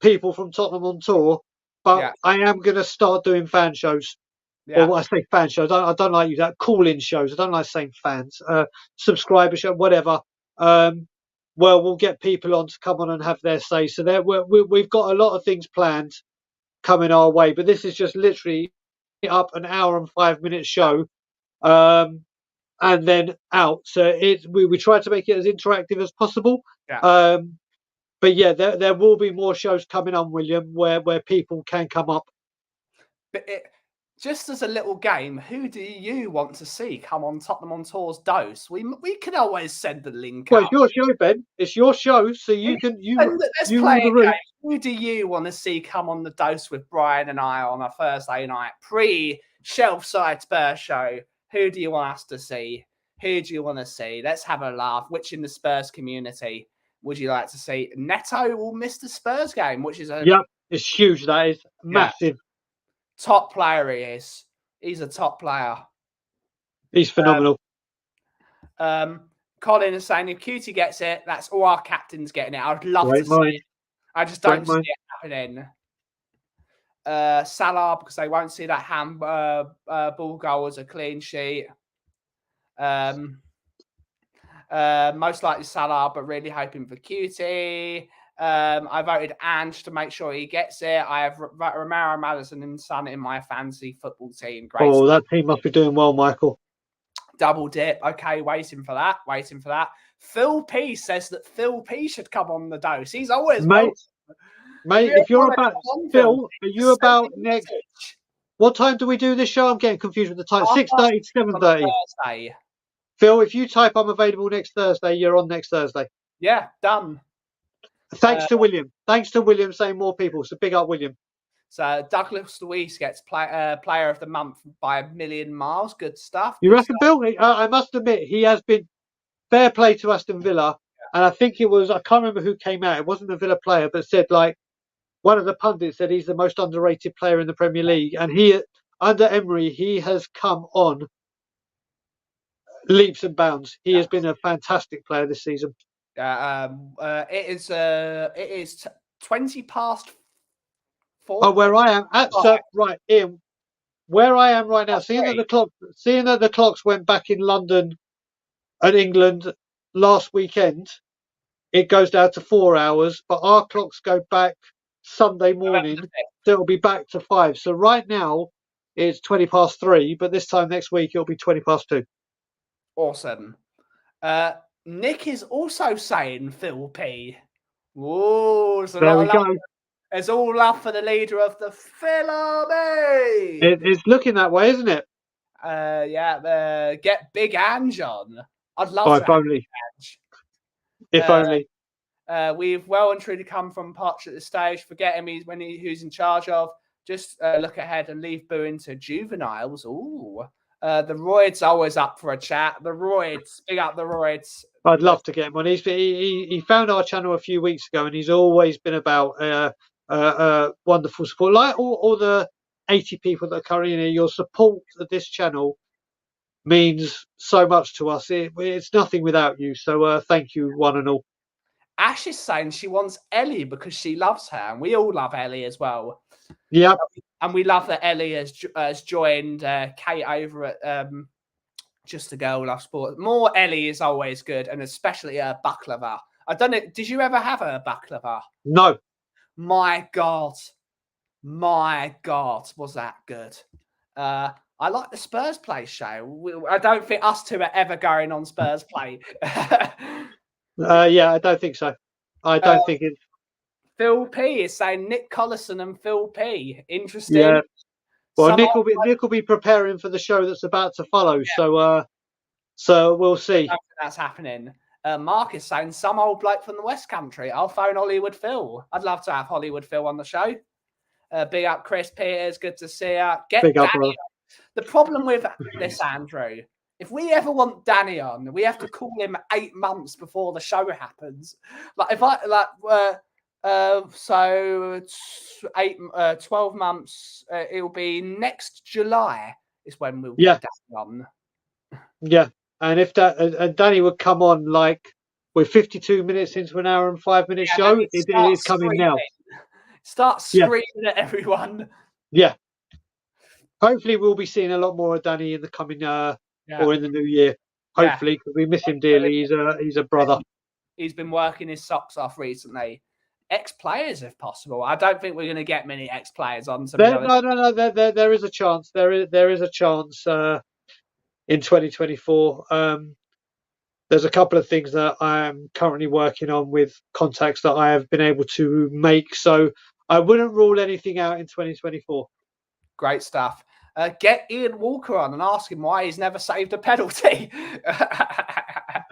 people from Tottenham on tour, but I am going to start doing fan shows. Yeah. Or what I say fan shows. I don't like that. Call-in shows. I don't like saying fans. Subscriber show, whatever. Well, we'll get people on to come on and have their say. So we've got a lot of things planned coming our way, but this is just literally up an hour and 5 minute show, and then out. So we try to make it as interactive as possible. Yeah. But yeah, there will be more shows coming on, William, where people can come up. But just as a little game, who do you want to see come on Tottenham on Tour's Dose? We can always send the link. Well, it's your show, Ben. It's your show, so you can let's play a game. Who do you want to see come on the Dose with Brian and I on a Thursday night pre-shelf side Spurs show? Who do you want us to see? Who do you want to see? Let's have a laugh. Which in the Spurs community would you like to see? Neto will miss the Spurs game, which is it's huge. That is massive. Top player he is. He's a top player. He's phenomenal. Colin is saying if Cutie gets it, that's all our captains getting it. I'd love to see it. I just don't see it happening. Salah, because they won't see that ball goal as a clean sheet. Most likely Salah, but really hoping for Cutie. I voted Ange to make sure he gets it. I have Romero, Madison, and Son in my fantasy football team. Great. Oh, that team must be doing well, Michael. Double dip. Okay, waiting for that. Phil P says that Phil P should come on the Dose. He's always mate. If you're about Phil, are you about next? What time do we do this show? I'm getting confused with the time. 6:30 to 7:30. Phil, if you type I'm available next Thursday, you're on next Thursday. Yeah, done. Thanks to William. Thanks to William saying more people. So big up, William. So Douglas Luiz gets player of the month by a million miles. Good stuff. You reckon, Bill? I must admit, he has been fair play to Aston Villa. And I think it was, I can't remember who came out. It wasn't a Villa player, but said like, one of the pundits said he's the most underrated player in the Premier League. And under Emery, he has come on leaps and bounds. He has been a fantastic player this season. It is 20 past 4. Oh, where I am right, Ian. Where I am right now, seeing that the clocks went back in London and England last weekend, it goes down to 4 hours. But our clocks go back Sunday morning, so it'll be back to 5. So right now it's 20 past 3, but this time next week it'll be 20 past 2. Awesome. Nick is also saying Phil P. Whoa, there we go. It's all love for the leader of the Philly. It's looking that way, isn't it? Get Big Ange on. I'd love to. If only. If only. We've well and truly come from Poch at this stage. Forget him who's in charge of. Just look ahead and leave booing to juveniles. Ooh. The Royd's always up for a chat. The Royd's, big up the Royd's. I'd love to get him on. He found our channel a few weeks ago, and he's always been about wonderful support. Like all the 80 people that are currently in here, your support of this channel means so much to us. It's nothing without you. So thank you, one and all. Ash is saying she wants Ellie because she loves her, and we all love Ellie as well. Yep. And we love that Ellie has joined Kate over at Just a Girl Loves Sport. More Ellie is always good, and especially her baklava. I don't know. Did you ever have her baklava? No. My God, was that good? I like the Spurs play show. I don't think us two are ever going on Spurs play. Yeah, I don't think so. I don't think it's. Phil P is saying Nick Collison and Phil P. Interesting. Yeah. Well, Nick will be preparing for the show that's about to follow. Yeah. So we'll see. That's happening. Mark is saying some old bloke from the West Country. I'll phone Hollywood Phil. I'd love to have Hollywood Phil on the show. Big up Chris Peters. Good to see you. Get Danny. The problem with this, Andrew, if we ever want Danny on, we have to call him 8 months before the show happens. Like if I so 12 months. It'll be next July is when we'll get Danny on. Yeah, and if and Danny would come on like we're 52 minutes into an hour and 5 minute show, it is coming now. Start screaming at everyone. Yeah. Hopefully, we'll be seeing a lot more of Danny in the coming or in the new year. Hopefully, because we miss him dearly. He's a brother. He's been working his socks off recently. Ex-players, if possible. I don't think we're going to get many ex-players on. No. There is a chance. There is a chance in 2024. There's a couple of things that I am currently working on with contacts that I have been able to make. So I wouldn't rule anything out in 2024. Great stuff. Get Ian Walker on and ask him why he's never saved a penalty.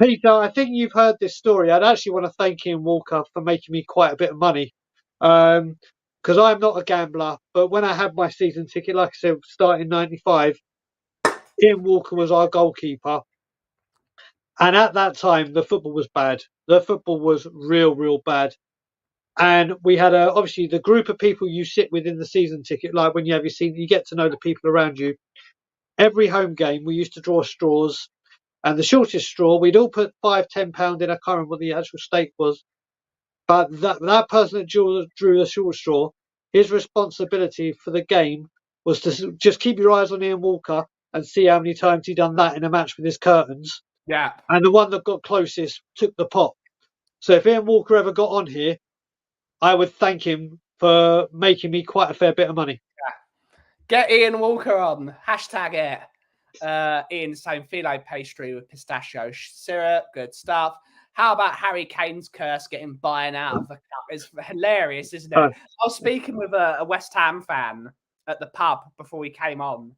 Peter, I think you've heard this story. I'd actually want to thank Ian Walker for making me quite a bit of money. Because I'm not a gambler, but when I had my season ticket, like I said, starting in 95, Ian Walker was our goalkeeper. And at that time, the football was bad. The football was real bad. And we had obviously the group of people you sit with in the season ticket, like when you have your season, you get to know the people around you. Every home game, we used to draw straws. And the shortest straw, we'd all put £5, £10 in. I can't remember what the actual stake was. But that person that drew the short straw, his responsibility for the game was to just keep your eyes on Ian Walker and see how many times he'd done that in a match with his curtains. Yeah. And the one that got closest took the pot. So if Ian Walker ever got on here, I would thank him for making me quite a fair bit of money. Yeah. Get Ian Walker on. Hashtag it. Ian's saying phyllo pastry with pistachio syrup. Good stuff. How about Harry Kane's curse getting Bayern out of the cup? It's hilarious, isn't it? I was speaking with a West Ham fan at the pub before we came on.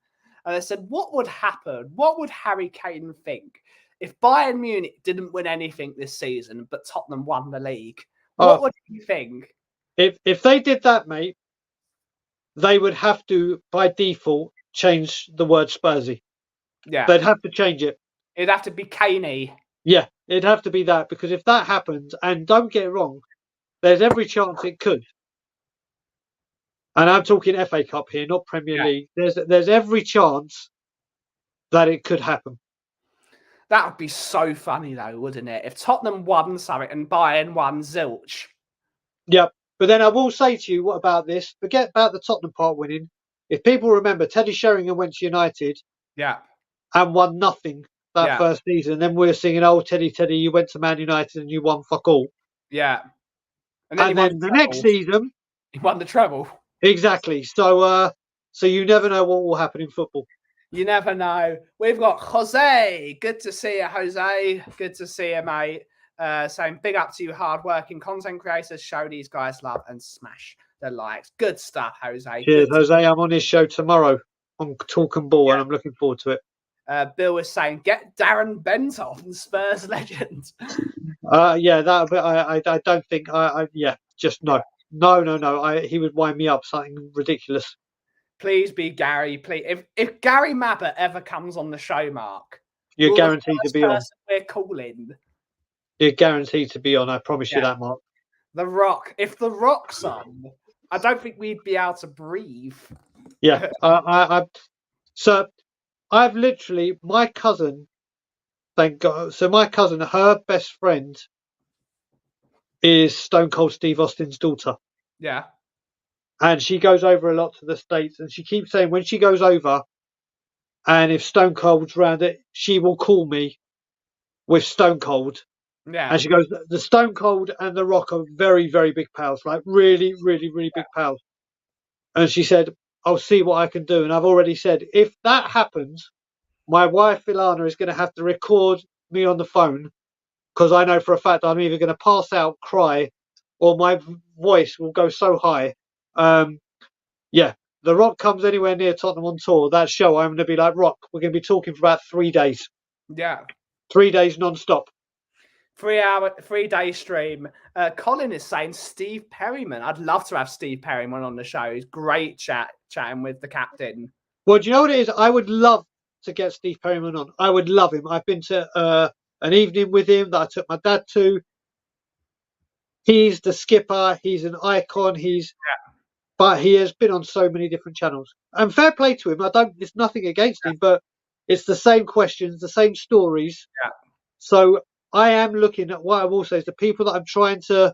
And I said, what would happen? What would Harry Kane think if Bayern Munich didn't win anything this season, but Tottenham won the league? What would he think? If they did that, mate, they would have to, by default, change the word Spursy. Yeah. They'd have to change it. It'd have to be Caney. Yeah, it'd have to be that, because if that happens, and don't get it wrong, there's every chance it could. And I'm talking FA Cup here, not Premier League. There's every chance that it could happen. That would be so funny, though, wouldn't it? If Tottenham won something and Bayern won zilch. Yep. But then I will say to you, what about this? Forget about the Tottenham part winning. If people remember, Teddy Sheringham went to United and won nothing that first season. Then we're singing, oh, Teddy, you went to Man United and you won fuck all. Yeah. And then the next season, he won the treble. Exactly. So you never know what will happen in football. You never know. We've got Jose. Good to see you, Jose. Good to see you, mate. Saying big up to you, hardworking content creators. Show these guys love and smash the likes. Good stuff, Jose. Cheers, Jose. I'm on his show tomorrow on Talking Ball, and I'm looking forward to it. Bill was saying, get Darren Bent on, Spurs legend. Yeah, that. But I don't think. Just no. No. He would wind me up something ridiculous. Please be Gary. Please, if Gary Mabbutt ever comes on the show, Mark, you're guaranteed to be on. We're calling. You're guaranteed to be on. I promise you that, Mark. The Rock. If The Rock's on, I don't think we'd be able to breathe. Yeah. So I've literally, my cousin, thank God. So my cousin, her best friend is Stone Cold Steve Austin's daughter. Yeah. And she goes over a lot to the States. And she keeps saying when she goes over, and if Stone Cold's round it, she will call me with Stone Cold. Yeah. And she goes, the Stone Cold and the Rock are very, very big pals, like really, really, really big pals. And she said, I'll see what I can do. And I've already said, if that happens, my wife Ilana is going to have to record me on the phone, because I know for a fact I'm either going to pass out, cry, or my voice will go so high. Yeah, The Rock comes anywhere near Tottenham on tour, that show, I'm going to be like, Rock, we're going to be talking for about 3 days. Yeah. 3 days non-stop. 3-day stream. Colin is saying Steve Perryman. I'd love to have Steve Perryman on the show. He's great chatting with the captain. Well, do you know what it is? I would love to get Steve Perryman on. I would love him. I've been to an evening with him that I took my dad to. He's the skipper. He's an icon. But he has been on so many different channels. And fair play to him. There's nothing against him, but it's the same questions, the same stories. Yeah. So I am looking at what I will say is the people that I'm trying to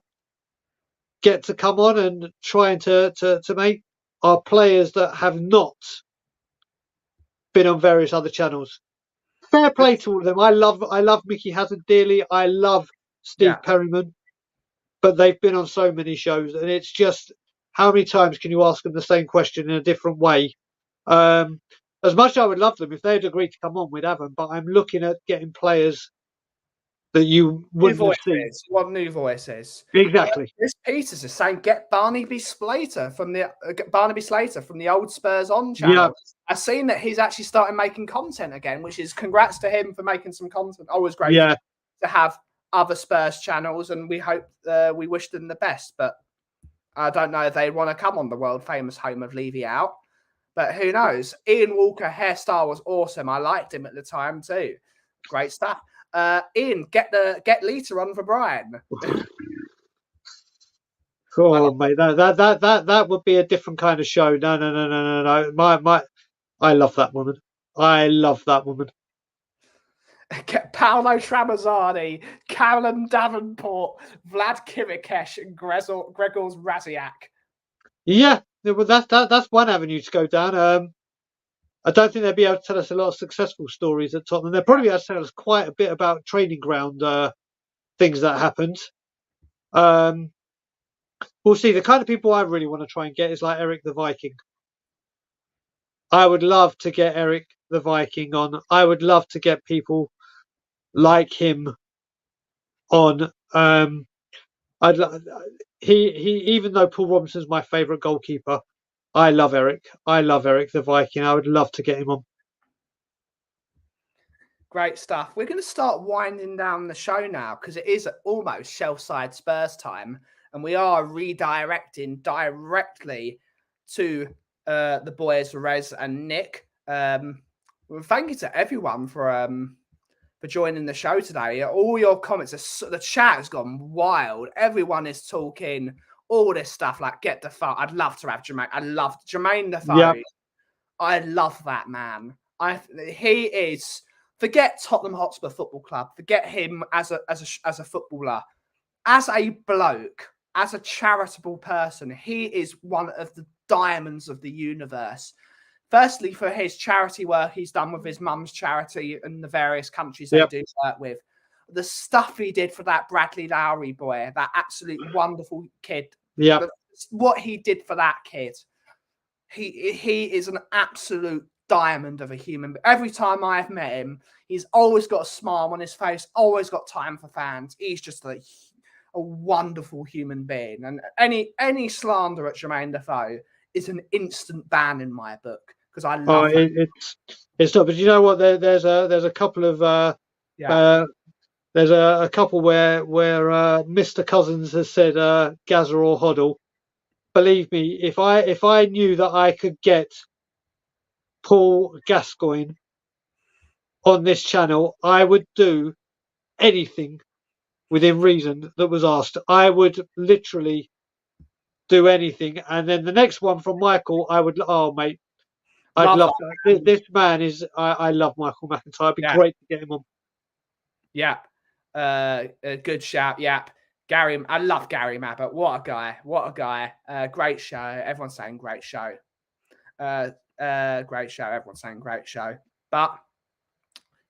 get to come on and trying to make are players that have not been on various other channels. Fair play to all of them. I love Mickey Hazard dearly. I love Steve Perryman, but they've been on so many shows, and it's just how many times can you ask them the same question in a different way? As much as I would love them, if they'd agreed to come on, we'd have them. But I'm looking at getting players that you wouldn't have seen. What new voices? Exactly. Chris Peters is saying get Barnaby Slater from the old Spurs On channel. Yeah. I've seen that he's actually started making content again, which is congrats to him for making some content. Always great to have other Spurs channels, and we hope we wish them the best. But I don't know if they want to come on the world famous home of Levy Out, but who knows? Ian Walker hairstyle was awesome. I liked him at the time too. Great stuff. Ian, get Lita on for Brian. Oh mate, that would be a different kind of show. No. I love that woman. I love that woman. Get Paolo Tramezzani, Callum Davenport, Vlad Kirikesh, and Gregor's Raziak. Yeah, well, that's one avenue to go down. I don't think they'll be able to tell us a lot of successful stories at Tottenham. They'll probably be able to tell us quite a bit about training ground things that happened. We'll see. The kind of people I really want to try and get is like Eric the Viking. I would love to get Eric the Viking on. I would love to get people like him on. Even though Paul Robinson's my favourite goalkeeper, I love Eric. I love Eric the Viking. I would love to get him on. Great stuff. We're going to start winding down the show now because it is almost shelf-side Spurs time, and we are redirecting directly to the boys, Rez and Nick. Well, thank you to everyone for joining the show today. All your comments, the chat has gone wild. Everyone is talking all this stuff like get Defoe. I'd love to have Jermaine. I love Jermaine Defoe. Yep. I love that man. He is. Forget Tottenham Hotspur Football Club. Forget him as a footballer, as a bloke, as a charitable person. He is one of the diamonds of the universe. Firstly, for his charity work he's done with his mum's charity in the various countries they do work with. The stuff he did for that Bradley Lowry boy, that absolute wonderful kid. Yeah. What he did for that kid. He is an absolute diamond of a human. Every time I've met him, he's always got a smile on his face, always got time for fans. He's just a wonderful human being. And any slander at Jermaine Defoe is an instant ban in my book. Because I love it's not, but you know what? There's a couple of there's a couple where Mr. Cousins has said Gazza or Hoddle. Believe me, if I knew that I could get Paul Gascoigne on this channel, I would do anything within reason that was asked. I would literally do anything. And then the next one from Michael, I would. Oh mate. I'd Love love that. that. This man is. I love Michael McIntyre. It'd be Yeah. great to get him on. Yeah. A good shout. Yeah. Gary, I love Gary Mabbott. What a guy. What a guy. Great show. Everyone's saying great show. Great show. Everyone's saying great show. But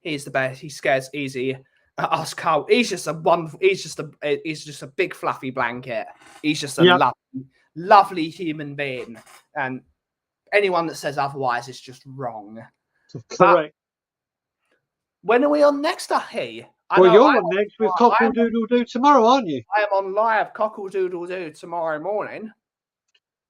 he's the best. He scares easy. Us Cole. He's just a wonderful. He's just a big fluffy blanket. He's just a lovely human being. And anyone that says otherwise is just wrong. Correct. But when are we on next, Ahi? Well, you're on next with Cockle Doodle Doo tomorrow, aren't you? I am on live Cockle Doodle Doo tomorrow morning.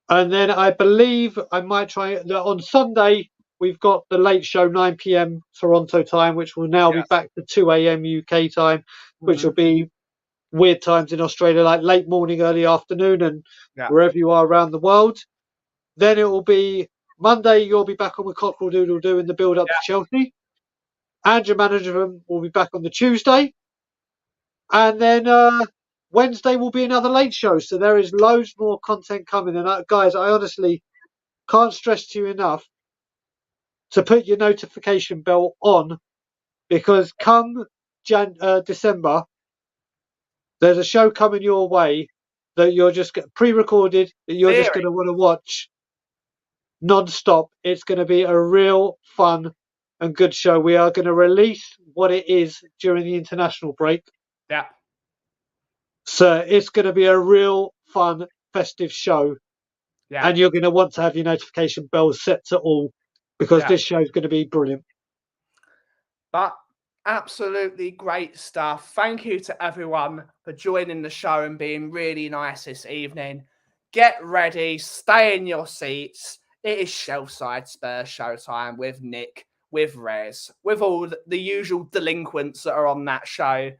And then I believe I might try on Sunday. We've got the late show, 9 p.m. Toronto time, which will now be back to 2 a.m. UK time, which will be weird times in Australia, like late morning, early afternoon, and wherever you are around the world. Then it will be Monday. You'll be back on with Cockle Doodle Doo in the build up to Chelsea. Andrew Management will be back on the Tuesday. And then Wednesday will be another late show. So there is loads more content coming. And guys, I honestly can't stress to you enough to put your notification bell on, because come December, there's a show coming your way that you're just pre-recorded that you're just going to want to watch non-stop. It's going to be a real fun and good show. We are going to release what it is during the international break. Yeah. So it's going to be a real fun, festive show. Yeah. And you're going to want to have your notification bells set to all, because this show is going to be brilliant. But absolutely great stuff. Thank you to everyone for joining the show and being really nice this evening. Get ready, stay in your seats. It is Shelfside Spurs showtime with Nick, with Rez, with all the usual delinquents that are on that show.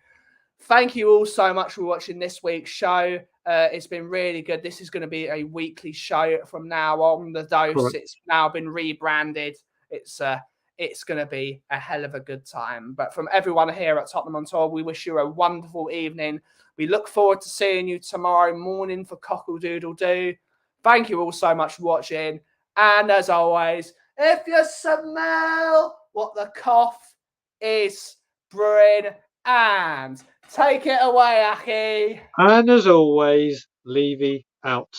Thank you all so much for watching this week's show. It's been really good. This is going to be a weekly show from now on. The Dose, correct. It's now been rebranded. It's going to be a hell of a good time. But from everyone here at Tottenham on Tour, we wish you a wonderful evening. We look forward to seeing you tomorrow morning for Cockle Doodle Doo. Thank you all so much for watching. And as always, if you smell what the Kauff is brewing, and take it away, Aki. And as always, Levy out.